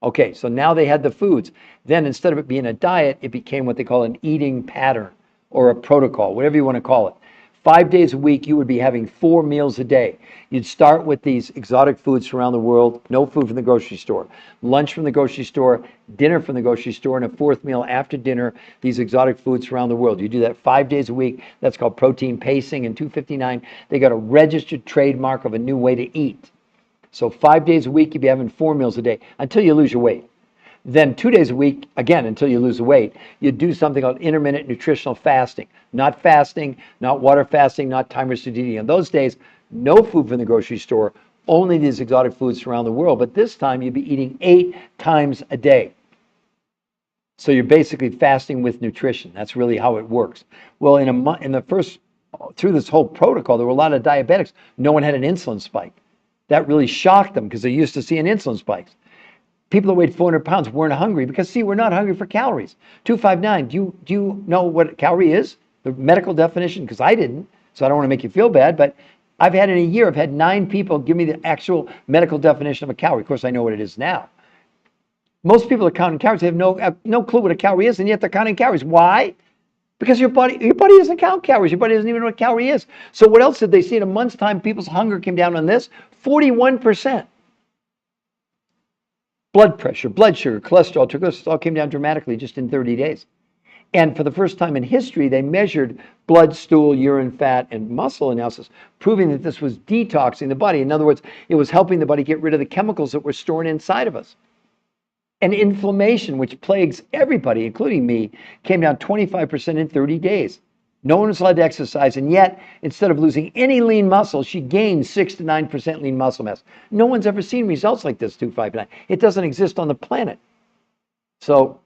Okay, so now they had the foods. Then instead of it being a diet, it became what they call an eating pattern or a protocol, whatever you want to call it. 5 days a week, you would be having 4 meals a day. You'd start with these exotic foods from around the world, no food from the grocery store, lunch from the grocery store, dinner from the grocery store, and a 4th meal after dinner, these exotic foods from around the world. You do that 5 days a week. That's called protein pacing. In 259, they got a registered trademark of a new way to eat. So 5 days a week, you'd be having 4 meals a day until you lose your weight. Then 2 days a week, again, until you lose the weight, you do something called intermittent nutritional fasting. Not fasting, not water fasting, not time restricted eating. On those days, no food from the grocery store, only these exotic foods from around the world. But this time, you'd be eating 8 times a day. So you're basically fasting with nutrition. That's really how it works. Well, in the first, through this whole protocol, there were a lot of diabetics. No one had an insulin spike. That really shocked them because they're used to seeing insulin spikes. People that weighed 400 pounds weren't hungry because, see, we're not hungry for calories. 259, do you know what a calorie is? The medical definition? Because I didn't, so I don't want to make you feel bad, but I've had in a year, I've had 9 people give me the actual medical definition of a calorie. Of course, I know what it is now. Most people are counting calories. They have no clue what a calorie is, and yet they're counting calories. Why? Because your body doesn't count calories. Your body doesn't even know what a calorie is. So what else did they see? In a month's time, people's hunger came down on this 41%. Blood pressure, blood sugar, cholesterol, triglycerides all came down dramatically just in 30 days. And for the first time in history, they measured blood, stool, urine, fat, and muscle analysis, proving that this was detoxing the body. In other words, it was helping the body get rid of the chemicals that were stored inside of us. And inflammation, which plagues everybody, including me, came down 25% in 30 days. No one was allowed to exercise, and yet, instead of losing any lean muscle, she gained 6 to 9% lean muscle mass. No one's ever seen results like this, 259. It doesn't exist on the planet. So,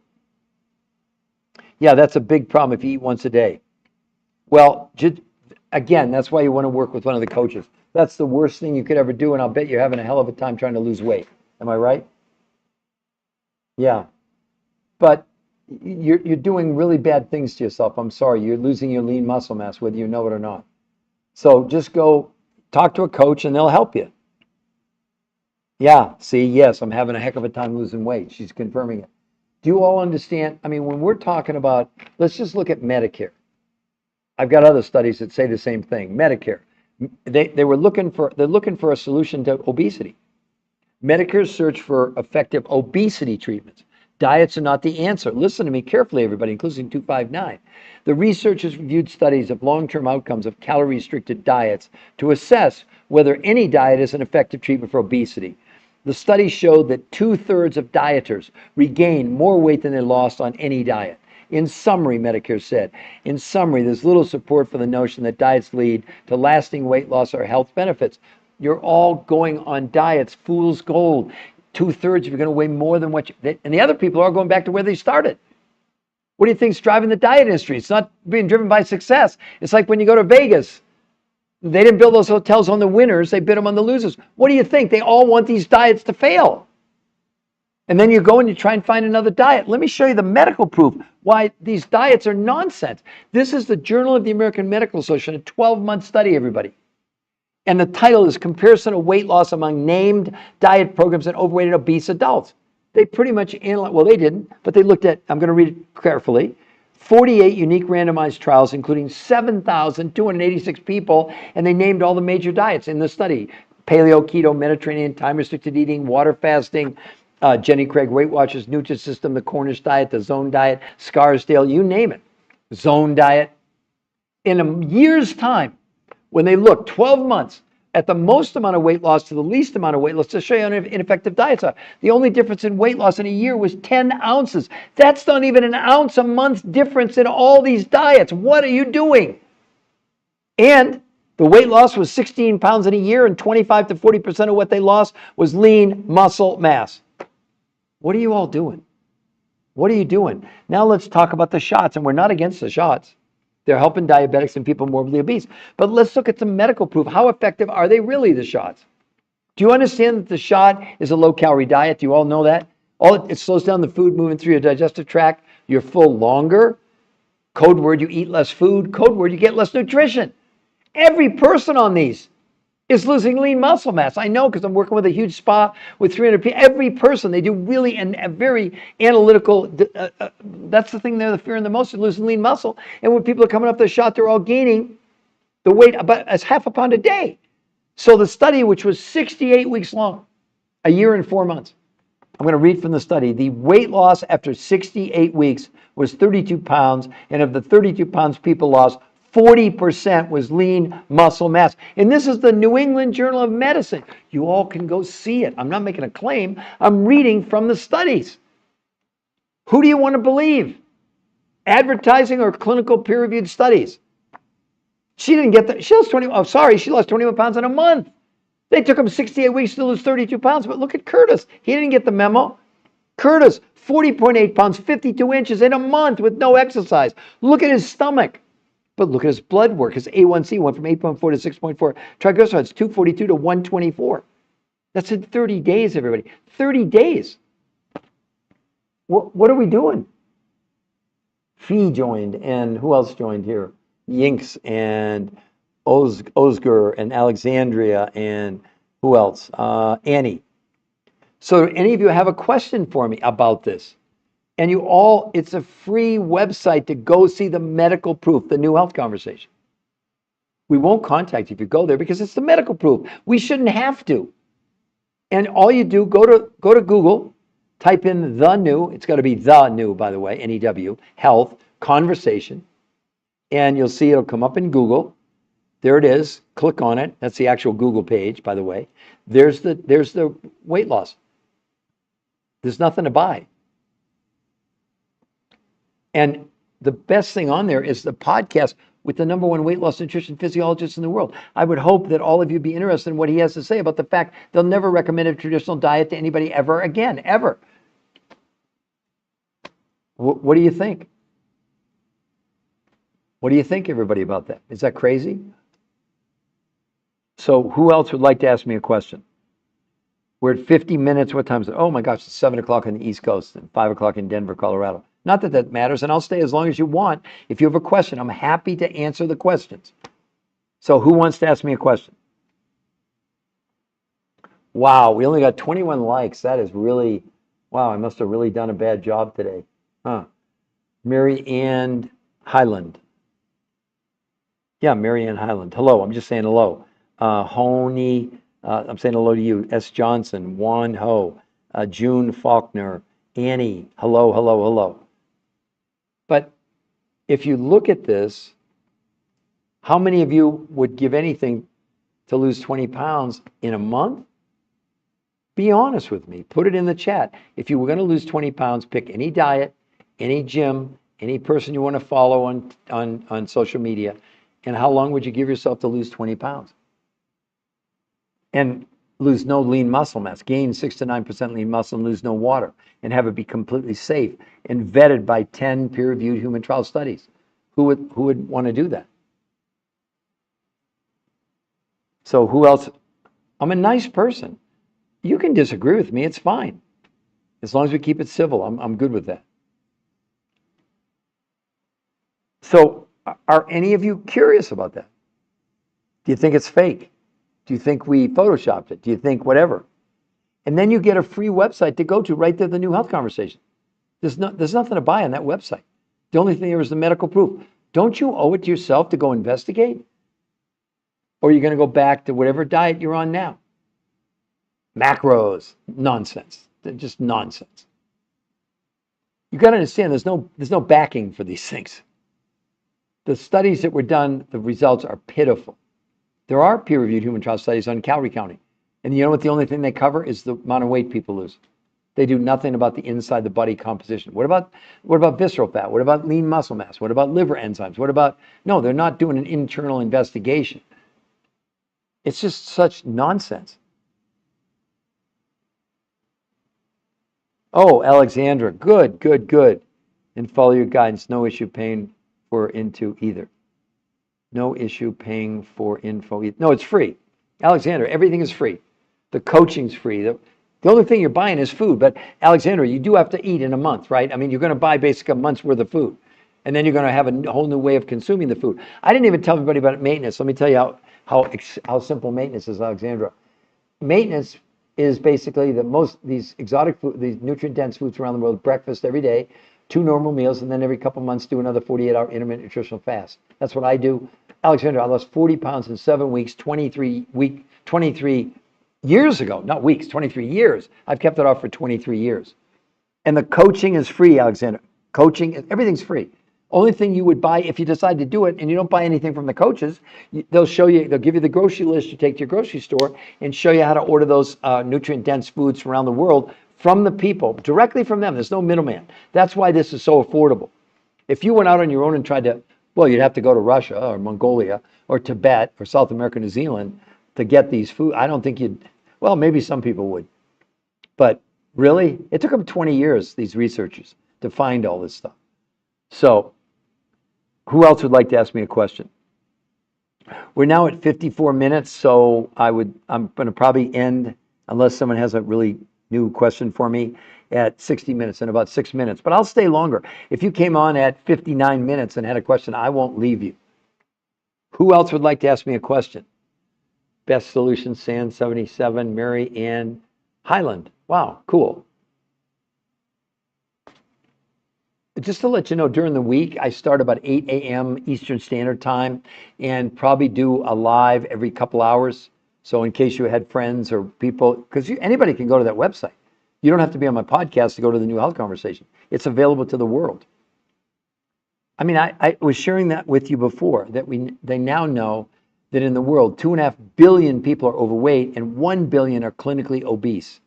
yeah, that's a big problem if you eat once a day. Well, again, that's why you want to work with one of the coaches. That's the worst thing you could ever do, and I'll bet you're having a hell of a time trying to lose weight. Am I right? Yeah. But you're doing really bad things to yourself. I'm sorry. You're losing your lean muscle mass, whether you know it or not. So just go talk to a coach and they'll help you. Yeah. See, yes, I'm having a heck of a time losing weight. She's confirming it. Do you all understand? I mean, when we're talking about, let's just look at Medicare. I've got other studies that say the same thing. Medicare. They're looking for a solution to obesity. Medicare's search for effective obesity treatments. Diets are not the answer. Listen to me carefully, everybody, including 259. The researchers reviewed studies of long-term outcomes of calorie-restricted diets to assess whether any diet is an effective treatment for obesity. The study showed that 2/3 of dieters regained more weight than they lost on any diet. In summary, Medicare said, there's little support for the notion that diets lead to lasting weight loss or health benefits. You're all going on diets, fool's gold. 2/3 you're going to weigh more than what you, and the other people are going back to where they started. What do you think's driving the diet industry? It's not being driven by success. It's like when you go to Vegas. They didn't build those hotels on the winners. They bid them on the losers. What do you think? They all want these diets to fail. And then you go and you try and find another diet. Let me show you the medical proof why these diets are nonsense. This is the Journal of the American Medical Association, a 12-month study, everybody. And the title is Comparison of Weight Loss Among Named Diet Programs in Overweight and Obese Adults. They pretty much analyzed, well, they didn't, but they looked at, I'm going to read it carefully, 48 unique randomized trials, including 7,286 people, and they named all the major diets in the study. Paleo, keto, Mediterranean, time-restricted eating, water fasting, Jenny Craig Weight Watchers, Nutrisystem, the Cornish diet, the Zone diet, Scarsdale, you name it. Zone diet. In a year's time, when they looked 12 months at the most amount of weight loss to the least amount of weight loss, to show you how ineffective diets are. The only difference in weight loss in a year was 10 ounces. That's not even an ounce a month difference in all these diets. What are you doing? And the weight loss was 16 pounds in a year, and 25 to 40% of what they lost was lean muscle mass. What are you all doing? What are you doing? Now let's talk about the shots, and we're not against the shots. They're helping diabetics and people morbidly obese. But let's look at some medical proof. How effective are they really, the shots? Do you understand that the shot is a low-calorie diet? Do you all know that? It slows down the food moving through your digestive tract. You're full longer. Code word, you eat less food. Code word, you get less nutrition. Every person on these is losing lean muscle mass. I know because I'm working with a huge spa with 300 people. Every person, they do really and very analytical. That's the thing they're fearing the most, is losing lean muscle. And when people are coming up the shot, they're all gaining the weight about as half a pound a day. So the study, which was 68 weeks long, a year and 4 months, I'm going to read from the study. The weight loss after 68 weeks was 32 pounds. And of the 32 pounds people lost, 40% was lean muscle mass. And this is the New England Journal of Medicine. You all can go see it. I'm not making a claim. I'm reading from the studies. Who do you want to believe? Advertising or clinical peer-reviewed studies? She didn't get that. She lost 21 pounds in a month. They took him 68 weeks to lose 32 pounds. But look at Curtis. He didn't get the memo. Curtis, 40.8 pounds, 52 inches in a month with no exercise. Look at his stomach. But look at his blood work. His A1C went from 8.4 to 6.4. Triglycerides, 242 to 124. That's in 30 days, everybody. 30 days. What are we doing? Fee joined, and who else joined here? Yinks and Osger and Alexandria, and who else? Annie. So any of you have a question for me about this? And it's a free website to go see the medical proof, the new health conversation. We won't contact you if you go there because it's the medical proof. We shouldn't have to. And all you do, go to Google, type in the new, it's got to be the new, by the way, NEW, health conversation, and you'll see it'll come up in Google. There it is. Click on it. That's the actual Google page, by the way. There's the weight loss. There's nothing to buy. And the best thing on there is the podcast with the #1 weight loss nutrition physiologist in the world. I would hope that all of you be interested in what he has to say about the fact they'll never recommend a traditional diet to anybody ever again, ever. What do you think? What do you think, everybody, about that? Is that crazy? So who else would like to ask me a question? We're at 50 minutes. What time is it? Oh my gosh, it's 7 o'clock on the East Coast and 5 o'clock in Denver, Colorado. Not that that matters, and I'll stay as long as you want. If you have a question, I'm happy to answer the questions. So who wants to ask me a question? Wow, we only got 21 likes. That is really, wow, I must have really done a bad job today. Huh. Mary Ann Highland. Yeah, Mary Ann Highland. Hello, I'm just saying hello. Honey, I'm saying hello to you. S. Johnson, Juan Ho, June Faulkner, Annie, hello, hello, hello. But if you look at this, how many of you would give anything to lose 20 pounds in a month? Be honest with me. Put it in the chat. If you were going to lose 20 pounds, pick any diet, any gym, any person you want to follow on social media, and how long would you give yourself to lose 20 pounds? And lose no lean muscle mass, gain 6 to 9% lean muscle and lose no water, and have it be completely safe and vetted by 10 peer-reviewed human trial studies. Who would want to do that? So who else? I'm a nice person. You can disagree with me, it's fine. As long as we keep it civil, I'm good with that. So are any of you curious about that? Do you think it's fake? Do you think we photoshopped it? Do you think whatever? And then you get a free website to go to right there, the new health conversation. There's nothing to buy on that website. The only thing there is the medical proof. Don't you owe it to yourself to go investigate? Or are you going to go back to whatever diet you're on now? Macros, nonsense. They're just nonsense. You got to understand there's no backing for these things. The studies that were done, the results are pitiful. There are peer-reviewed human trial studies on calorie counting. And you know what the only thing they cover is the amount of weight people lose. They do nothing about the inside the body composition. What about visceral fat? What about lean muscle mass? What about liver enzymes? No, they're not doing an internal investigation. It's just such nonsense. Oh, Alexandra, good, good, good. And follow your guidance. No issue paying for into either. No issue paying for info either. No, it's free. Alexandra, everything is free. The coaching's free. The only thing you're buying is food. But Alexandra, you do have to eat in a month, right? I mean, you're going to buy basically a month's worth of food. And then you're going to have a whole new way of consuming the food. I didn't even tell everybody about maintenance. Let me tell you how simple maintenance is, Alexandra. Maintenance is basically these exotic food, these nutrient-dense foods around the world, breakfast every day, 2 normal meals, and then every couple months do another 48-hour intermittent nutritional fast. That's what I do. Alexandra, I lost 40 pounds in 7 weeks, 23 years ago, not weeks, 23 years. I've kept it off for 23 years. And the coaching is free, Alexandra. Everything's free. Only thing you would buy if you decide to do it, and you don't buy anything from the coaches, they'll give you the grocery list you take to your grocery store and show you how to order those nutrient-dense foods from around the world from the people, directly from them. There's no middleman. That's why this is so affordable. If you went out on your own and tried to, well, you'd have to go to Russia or Mongolia or Tibet or South America, New Zealand to get these food. I don't think well, maybe some people would. But really, it took them 20 years, these researchers, to find all this stuff. So, who else would like to ask me a question? We're now at 54 minutes, so I'm going to probably end, unless someone has a really new question for me, at 60 minutes, in about 6 minutes. But I'll stay longer. If you came on at 59 minutes and had a question, I won't leave you. Who else would like to ask me a question? Best Solution, Sand 77, Mary Ann Highland. Wow, cool. just to let you know, during the week, I start about 8 a.m. Eastern Standard Time and probably do a live every couple hours. So in case you had friends or people, because anybody can go to that website. You don't have to be on my podcast to go to the New Health Conversation. It's available to the world. I mean, I was sharing that with you before, that they now know that in the world, 2.5 billion people are overweight and 1 billion are clinically obese.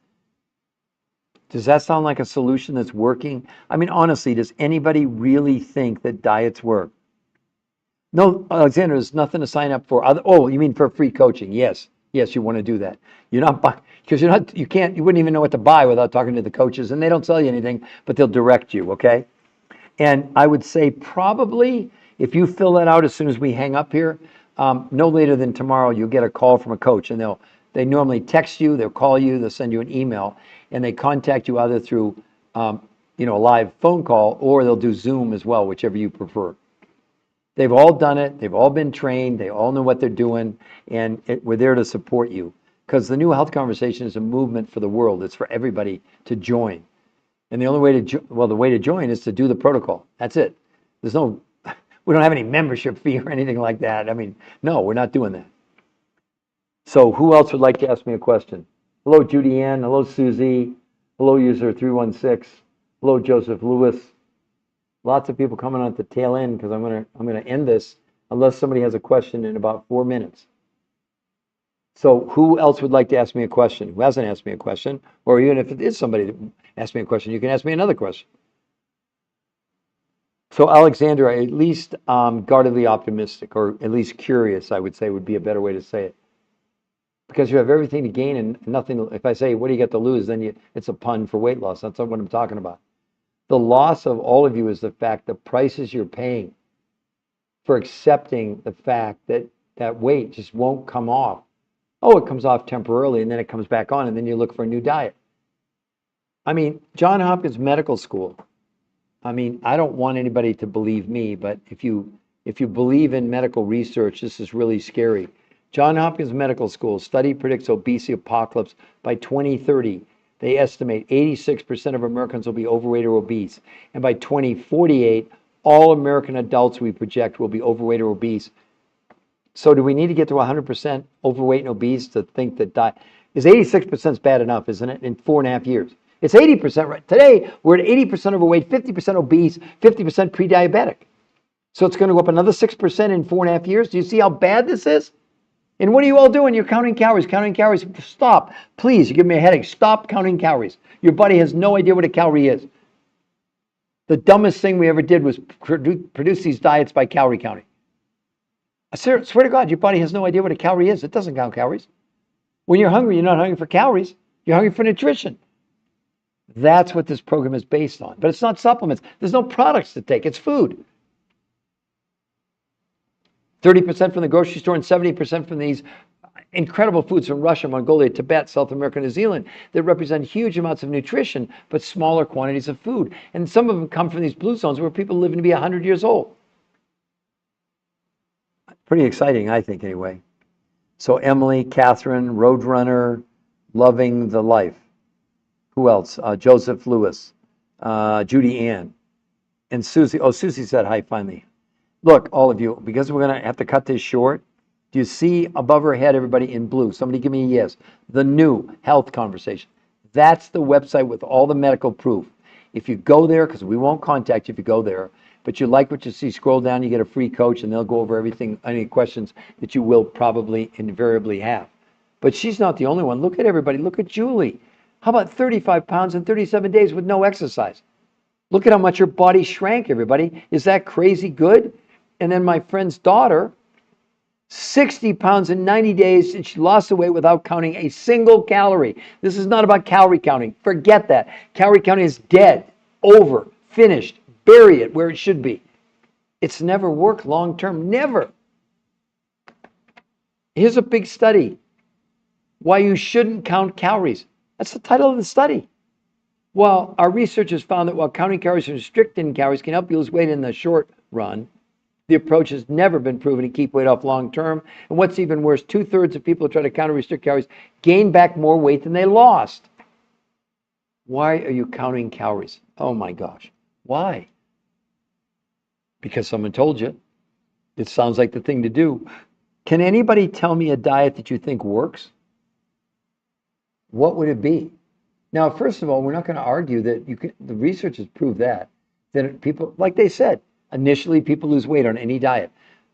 Does that sound like a solution that's working? I mean, honestly, does anybody really think that diets work? No, Alexander, there's nothing to sign up for. Oh, you mean for free coaching? Yes. Yes, you want to do that. You're not buying, because you wouldn't even know what to buy without talking to the coaches, and they don't sell you anything, but they'll direct you, okay? And I would say probably if you fill that out as soon as we hang up here, no later than tomorrow, you'll get a call from a coach, and they normally text you, they'll call you, they'll send you an email, and they contact you either through a live phone call, or they'll do Zoom as well, whichever you prefer. They've all done it. They've all been trained. They all know what they're doing, and we're there to support you, because the New Health Conversation is a movement for the world. It's for everybody to join. And the only way the way to join is to do the protocol. That's it. We don't have any membership fee or anything like that. I mean, no, we're not doing that. So who else would like to ask me a question? Hello, Judy Ann. Hello, Susie. Hello, user 316. Hello, Joseph Lewis. Lots of people coming on at the tail end, because I'm gonna end this unless somebody has a question in about 4 minutes. So who else would like to ask me a question? Who hasn't asked me a question? Or even if it is somebody that asked me a question, you can ask me another question. So Alexander, at least guardedly optimistic, or at least curious, I would say, would be a better way to say it. Because you have everything to gain and nothing. If I say, what do you got to lose? Then it's a pun for weight loss. That's not what I'm talking about. The loss of all of you is the fact, the prices you're paying for accepting the fact that that weight just won't come off. Oh, it comes off temporarily, and then it comes back on, and then you look for a new diet. I mean, Johns Hopkins Medical School. I mean, I don't want anybody to believe me, but if you believe in medical research, this is really scary. Johns Hopkins Medical School study predicts obesity apocalypse by 2030. They estimate 86% of Americans will be overweight or obese. And by 2048, all American adults, we project, will be overweight or obese. So do we need to get to 100% overweight and obese to think that diet is 86% bad enough, isn't it, in 4.5 years? It's 80% right. Today, we're at 80% overweight, 50% obese, 50% pre-diabetic. So it's going to go up another 6% in 4.5 years. Do you see how bad this is? And what are you all doing? You're counting calories, counting calories. Stop. Please, you give me a headache. Stop counting calories. Your body has no idea what a calorie is. The dumbest thing we ever did was produce these diets by calorie counting. I swear to God, your body has no idea what a calorie is. It doesn't count calories. When you're hungry, you're not hungry for calories. You're hungry for nutrition. That's what this program is based on. But it's not supplements. There's no products to take. It's food. 30% from the grocery store and 70% from these incredible foods from Russia, Mongolia, Tibet, South America, New Zealand that represent huge amounts of nutrition, but smaller quantities of food. And some of them come from these blue zones where people live to be 100 years old. Pretty exciting, I think, anyway. So Emily, Catherine, Roadrunner, Loving the Life. Who else? Joseph Lewis, Judy Ann, and Susie. Oh, Susie said hi finally. Look, all of you, because we're going to have to cut this short, do you see above her head, everybody in blue? Somebody give me a yes. The New Health Conversation. That's the website with all the medical proof. If you go there, because we won't contact you if you go there, but you like what you see, scroll down, you get a free coach, and they'll go over everything, any questions that you will probably invariably have. But she's not the only one. Look at everybody. Look at Julie. How about 35 pounds in 37 days with no exercise? Look at how much her body shrank, everybody. Is that crazy good? And then my friend's daughter, 60 pounds in 90 days, and she lost the weight without counting a single calorie. This is not about calorie counting. Forget that. Calorie counting is dead, over, finished. Bury it where it should be. It's never worked long term. Never. Here's a big study. Why you shouldn't count calories. That's the title of the study. Well, our researchers found that while counting calories and restricting calories can help you lose weight in the short run, the approach has never been proven to keep weight off long term. And what's even worse, 2/3 of people who try to count or restrict calories gain back more weight than they lost. Why are you counting calories? Oh my gosh. Why? Because someone told you. It sounds like the thing to do. Can anybody tell me a diet that you think works? What would it be? Now, first of all, we're not going to argue that you can, the research has proved that. Then people, like they said, initially people lose weight on any diet.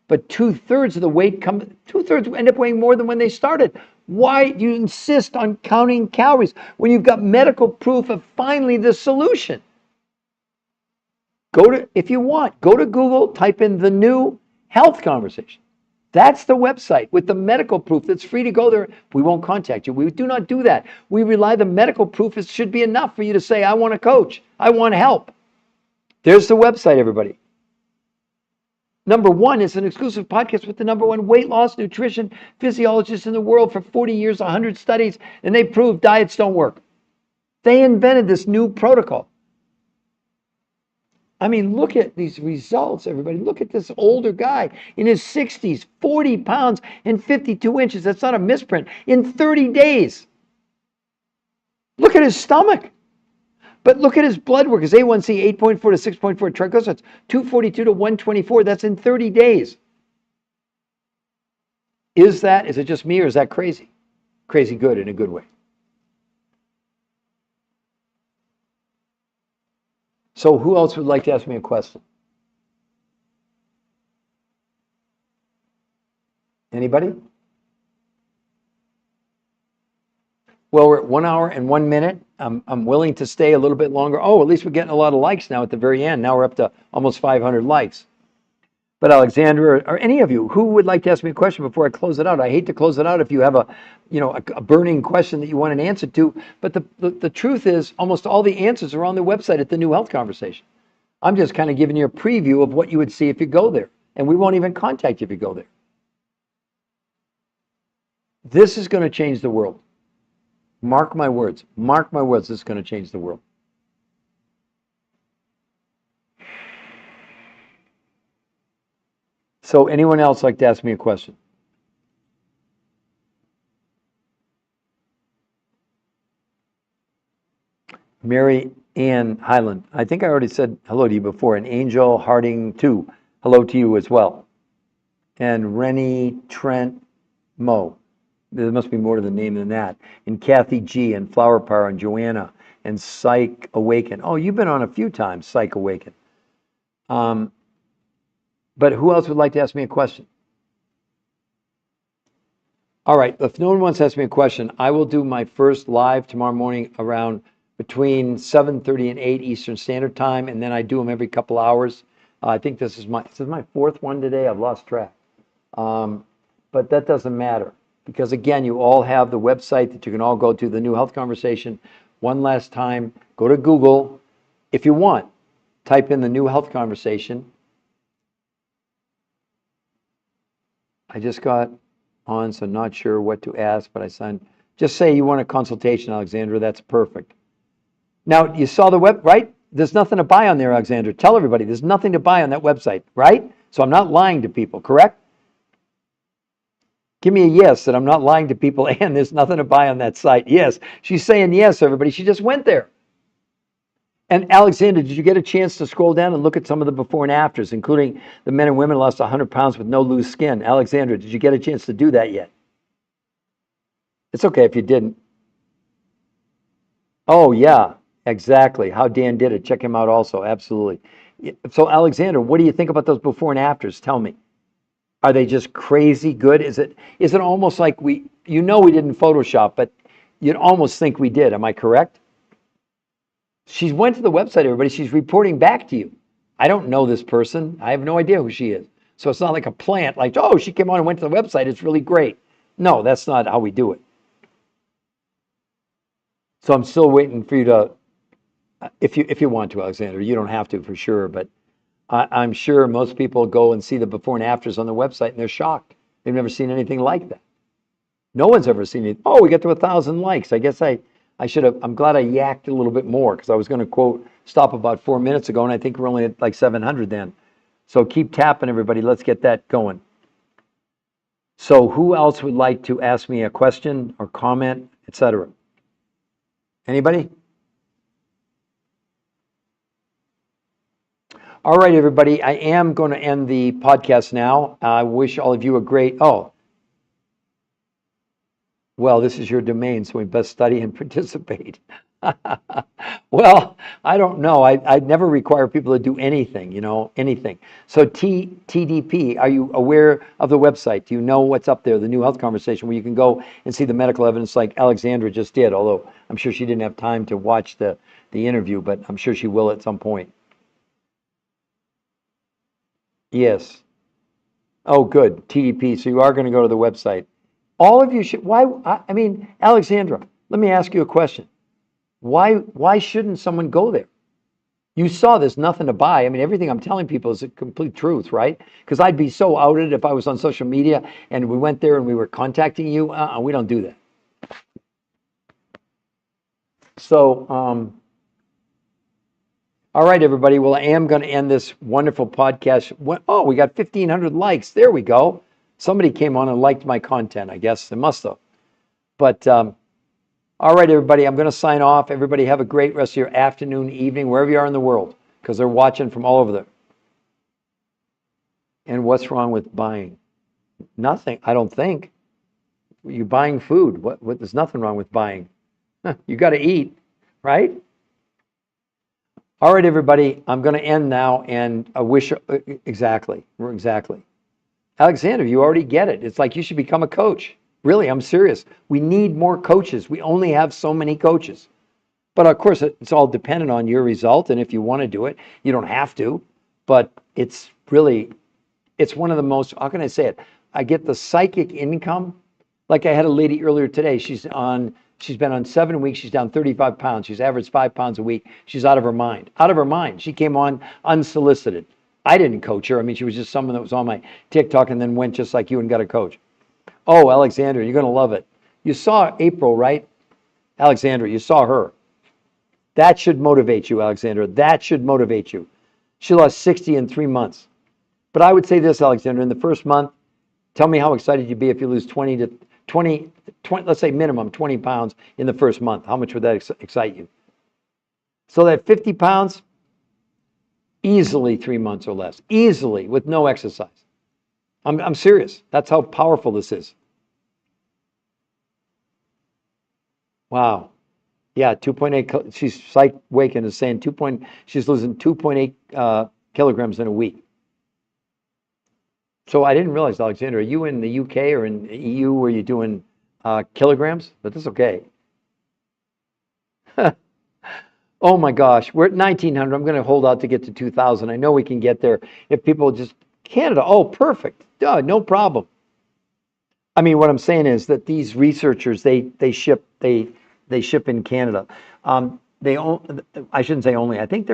But two-thirds of the weight two-thirds end up weighing more than when they started. Why do you insist on counting calories when you've got medical proof of finally the solution? If you want, go to Google, type in the new health conversation. That's the website with the medical proof that's free to go there. We won't contact you. We do not do that. We rely the medical proof. It should be enough for you to say, I want a coach. I want help. There's the website, everybody. Number one is an exclusive podcast with the number one weight loss nutrition physiologist in the world for 40 years, 100 studies, and they proved diets don't work. They invented this new protocol. I mean, look at these results, everybody. Look at this older guy in his 60s, 40 pounds and 52 inches. That's not a misprint. In 30 days. Look at his stomach. But look at his blood work. His A1C, 8.4 to 6.4. Triglycerides, 242 to 124. That's in 30 days. Is it just me or is that crazy? Crazy good in a good way. So who else would like to ask me a question? Anybody? Well, we're at 1 hour and 1 minute. I'm willing to stay a little bit longer. Oh, at least we're getting a lot of likes now at the very end. Now we're up to almost 500 likes. But Alexandra, or any of you, who would like to ask me a question before I close it out? I hate to close it out if you have a burning question that you want an answer to. But the truth is, almost all the answers are on the website at the New Health Conversation. I'm just kind of giving you a preview of what you would see if you go there. And we won't even contact you if you go there. This is going to change the world. Mark my words. Mark my words, this is going to change the world. So anyone else like to ask me a question? Mary Ann Highland. I think I already said hello to you before. And Angel Harding too. Hello to you as well. And Rennie Trent Mo. There must be more to the name than that. And Kathy G. and Flower Power and Joanna and Psych Awaken. Oh, you've been on a few times, Psych Awaken. But who else would like to ask me a question? All right, if no one wants to ask me a question, I will do my first live tomorrow morning around between 7:30 and 8 Eastern Standard Time, and then I do them every couple hours. I think this is my fourth one today. I've lost track. But that doesn't matter because, again, you all have the website that you can all go to, the New Health Conversation. One last time, go to Google. If you want, type in the New Health Conversation. I just got on, so not sure what to ask, but I signed. Just say you want a consultation, Alexandra. That's perfect. Now, you saw the web, right? There's nothing to buy on there, Alexandra. Tell everybody there's nothing to buy on that website, right? So I'm not lying to people, correct? Give me a yes that I'm not lying to people and there's nothing to buy on that site. Yes. She's saying yes, everybody. She just went there. And Alexandra, did you get a chance to scroll down and look at some of the before and afters, including the men and women lost 100 pounds with no loose skin? Alexandra, did you get a chance to do that yet? It's okay if you didn't. Oh, yeah, exactly. How Dan did it. Check him out also. Absolutely. So, Alexandra, what do you think about those before and afters? Tell me. Are they just crazy good? Is it almost like we didn't Photoshop, but you'd almost think we did. Am I correct? She went to the website, everybody. She's reporting back to you. I don't know this person. I have no idea who she is. So it's not like a plant, like, oh, she came on and went to the website. It's really great. No, that's not how we do it. So I'm still waiting for you to, if you want to, Alexander, you don't have to for sure, but I'm sure most people go and see the before and afters on the website and they're shocked. They've never seen anything like that. No one's ever seen it. Oh, we got to 1,000 likes. I guess I should have, I'm glad I yacked a little bit more because I was going to quote, stop about 4 minutes ago, and I think we're only at like 700 then. So keep tapping, everybody. Let's get that going. So who else would like to ask me a question or comment, etc.? Anybody? All right, everybody. I am going to end the podcast now. I wish all of you a great. Oh, well, this is your domain, so we best study and participate. Well, I don't know. I never require people to do anything, anything. So TDP, are you aware of the website? Do you know what's up there, the New Health Conversation, where you can go and see the medical evidence like Alexandra just did, although I'm sure she didn't have time to watch the interview, but I'm sure she will at some point. Yes. Oh, good. TDP. So you are going to go to the website. All of you should. Why? I mean, Alexandra, let me ask you a question. Why shouldn't someone go there? You saw there's nothing to buy. I mean, everything I'm telling people is a complete truth, right? Because I'd be so outed if I was on social media and we went there and we were contacting you. We don't do that. So, all right, everybody. Well, I am going to end this wonderful podcast. Oh, we got 1,500 likes. There we go. Somebody came on and liked my content. I guess they must have. But all right, everybody, I'm going to sign off. Everybody have a great rest of your afternoon, evening, wherever you are in the world, because they're watching from all over there. And what's wrong with buying? Nothing, I don't think. You're buying food. There's nothing wrong with buying. You got to eat, right? All right, everybody, I'm going to end now, and I wish, exactly. Alexander, you already get it. It's like you should become a coach. Really, I'm serious. We need more coaches. We only have so many coaches. But of course, it's all dependent on your result. And if you want to do it, you don't have to. But it's one of the most, how can I say it? I get the psychic income. Like I had a lady earlier today. She's been on 7 weeks. She's down 35 pounds. She's averaged 5 pounds a week. She's out of her mind. Out of her mind. She came on unsolicited. I didn't coach her. I mean, she was just someone that was on my TikTok and then went just like you and got a coach. Oh, Alexandra, you're going to love it. You saw April, right? Alexandra, you saw her. That should motivate you, Alexandra. That should motivate you. She lost 60 in 3 months. But I would say this, Alexandra, in the first month, tell me how excited you'd be if you lose 20, let's say minimum 20 pounds in the first month. How much would that excite you? So that 50 pounds, easily 3 months or less. Easily, with no exercise. I'm serious. That's how powerful this is. Wow. Yeah, 2.8. She's Psych Waken is saying she's losing 2.8 kilograms in a week. So I didn't realize, Alexander, are you in the UK or in the EU where you're doing kilograms? But that's okay. Oh my gosh, we're at 1900. I'm going to hold out to get to 2000. I know we can get there if people just Canada. Oh, perfect. Duh, no problem. I mean, what I'm saying is that these researchers they ship in Canada. I shouldn't say only. I think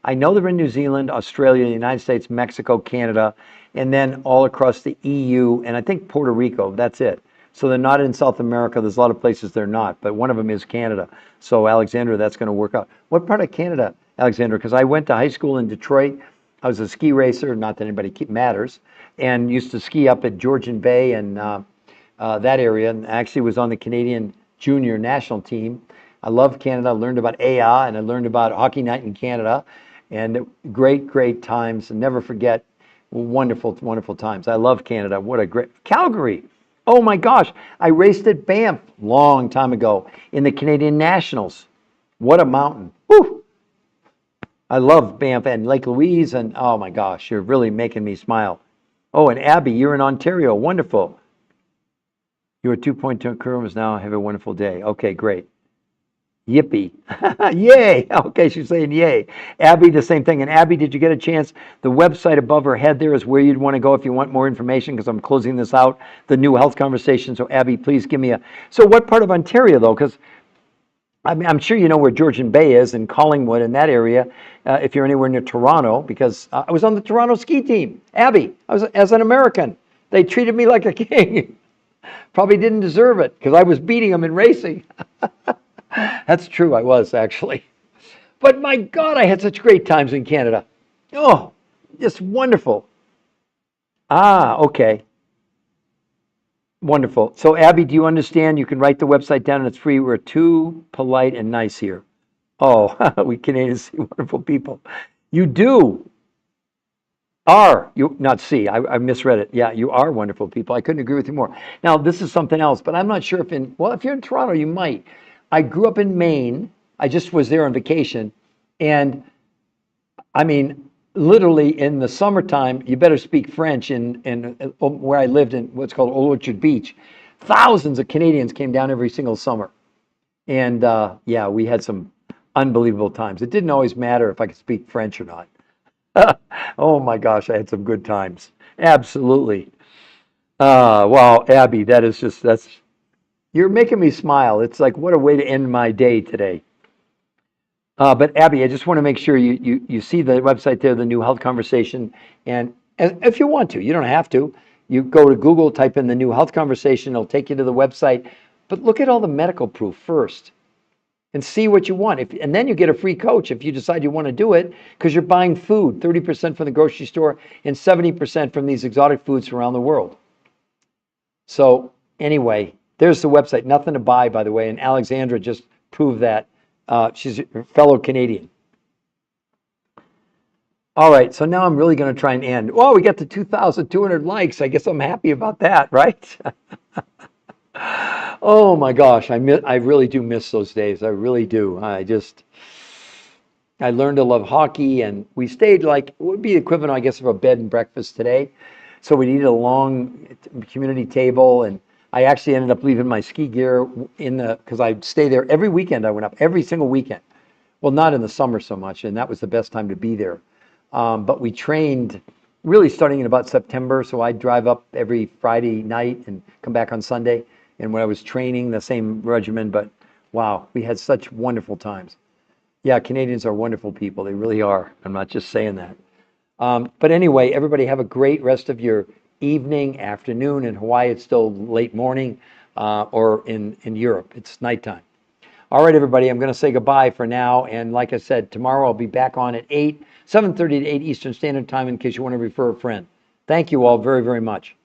I know they're in New Zealand, Australia, the United States, Mexico, Canada, and then all across the EU, and I think Puerto Rico. That's it. So they're not in South America. There's a lot of places they're not, but one of them is Canada. So Alexandra, that's going to work out. What part of Canada, Alexandra? Because I went to high school in Detroit. I was a ski racer, not that anybody matters, and used to ski up at Georgian Bay and that area, and actually was on the Canadian junior national team. I love Canada. I learned about AI, and I learned about Hockey Night in Canada, and great times. And never forget, wonderful times. I love Canada. What a great Calgary. Oh my gosh, I raced at Banff long time ago in the Canadian Nationals. What a mountain. Woo! I love Banff and Lake Louise, and oh my gosh, you're really making me smile. Oh, and Abby, you're in Ontario. Wonderful. You are 2.2 kilograms now. Have a wonderful day. Okay, great. Yippee. Yay. Okay, she's saying yay. Abby, the same thing. And Abby, did you get a chance? The website above her head there is where you'd want to go if you want more information, because I'm closing this out, the New Health Conversation. So Abby, please give me so what part of Ontario, though? Because I mean, I'm sure you know where Georgian Bay is and Collingwood in that area, if you're anywhere near Toronto, because I was on the Toronto ski team. Abby, I was as an American. They treated me like a king. Probably didn't deserve it because I was beating them in racing. That's true, I was actually. But my God, I had such great times in Canada. Oh, just wonderful. Ah, okay. Wonderful. So Abby, do you understand? You can write the website down and it's free. We're too polite and nice here. Oh, we Canadians see wonderful people. You do. are, you, not C, I misread it. Yeah, you are wonderful people. I couldn't agree with you more. Now, this is something else, but I'm not sure if well, if you're in Toronto, you might. I grew up in Maine. I just was there on vacation. And I mean, literally in the summertime, you better speak French in where I lived in what's called Old Orchard Beach. Thousands of Canadians came down every single summer. And yeah, we had some unbelievable times. It didn't always matter if I could speak French or not. Oh my gosh, I had some good times. Absolutely. Wow, Abby, that is just, you're making me smile. It's like, what a way to end my day today. But Abby, I just want to make sure you see the website there, the New Health Conversation. And if you want to, you don't have to. You go to Google, type in the New Health Conversation, it'll take you to the website. But look at all the medical proof first and see what you want. And then you get a free coach if you decide you want to do it, because you're buying food, 30% from the grocery store and 70% from these exotic foods from around the world. So anyway, there's the website. Nothing to buy, by the way. And Alexandra just proved that. She's a fellow Canadian. All right, so now I'm really going to try and end. Oh, we got to 2,200 likes. I guess I'm happy about that, right? Oh my gosh, I really do miss those days. I really do. I learned to love hockey, and we stayed like, it would be equivalent, I guess, of a bed and breakfast today. So we needed a long community table, and I actually ended up leaving my ski gear because I'd stay there every weekend. I went up every single weekend. Well, not in the summer so much, and that was the best time to be there. But we trained really starting in about September. So I'd drive up every Friday night and come back on Sunday. And when I was training, the same regimen. But wow, we had such wonderful times. Yeah, Canadians are wonderful people. They really are. I'm not just saying that. But anyway, everybody have a great rest of your evening, afternoon. In Hawaii, it's still late morning, or in Europe, it's nighttime. All right, everybody, I'm going to say goodbye for now. And like I said, tomorrow I'll be back on at 7:30 to 8 Eastern Standard Time in case you want to refer a friend. Thank you all very, very much.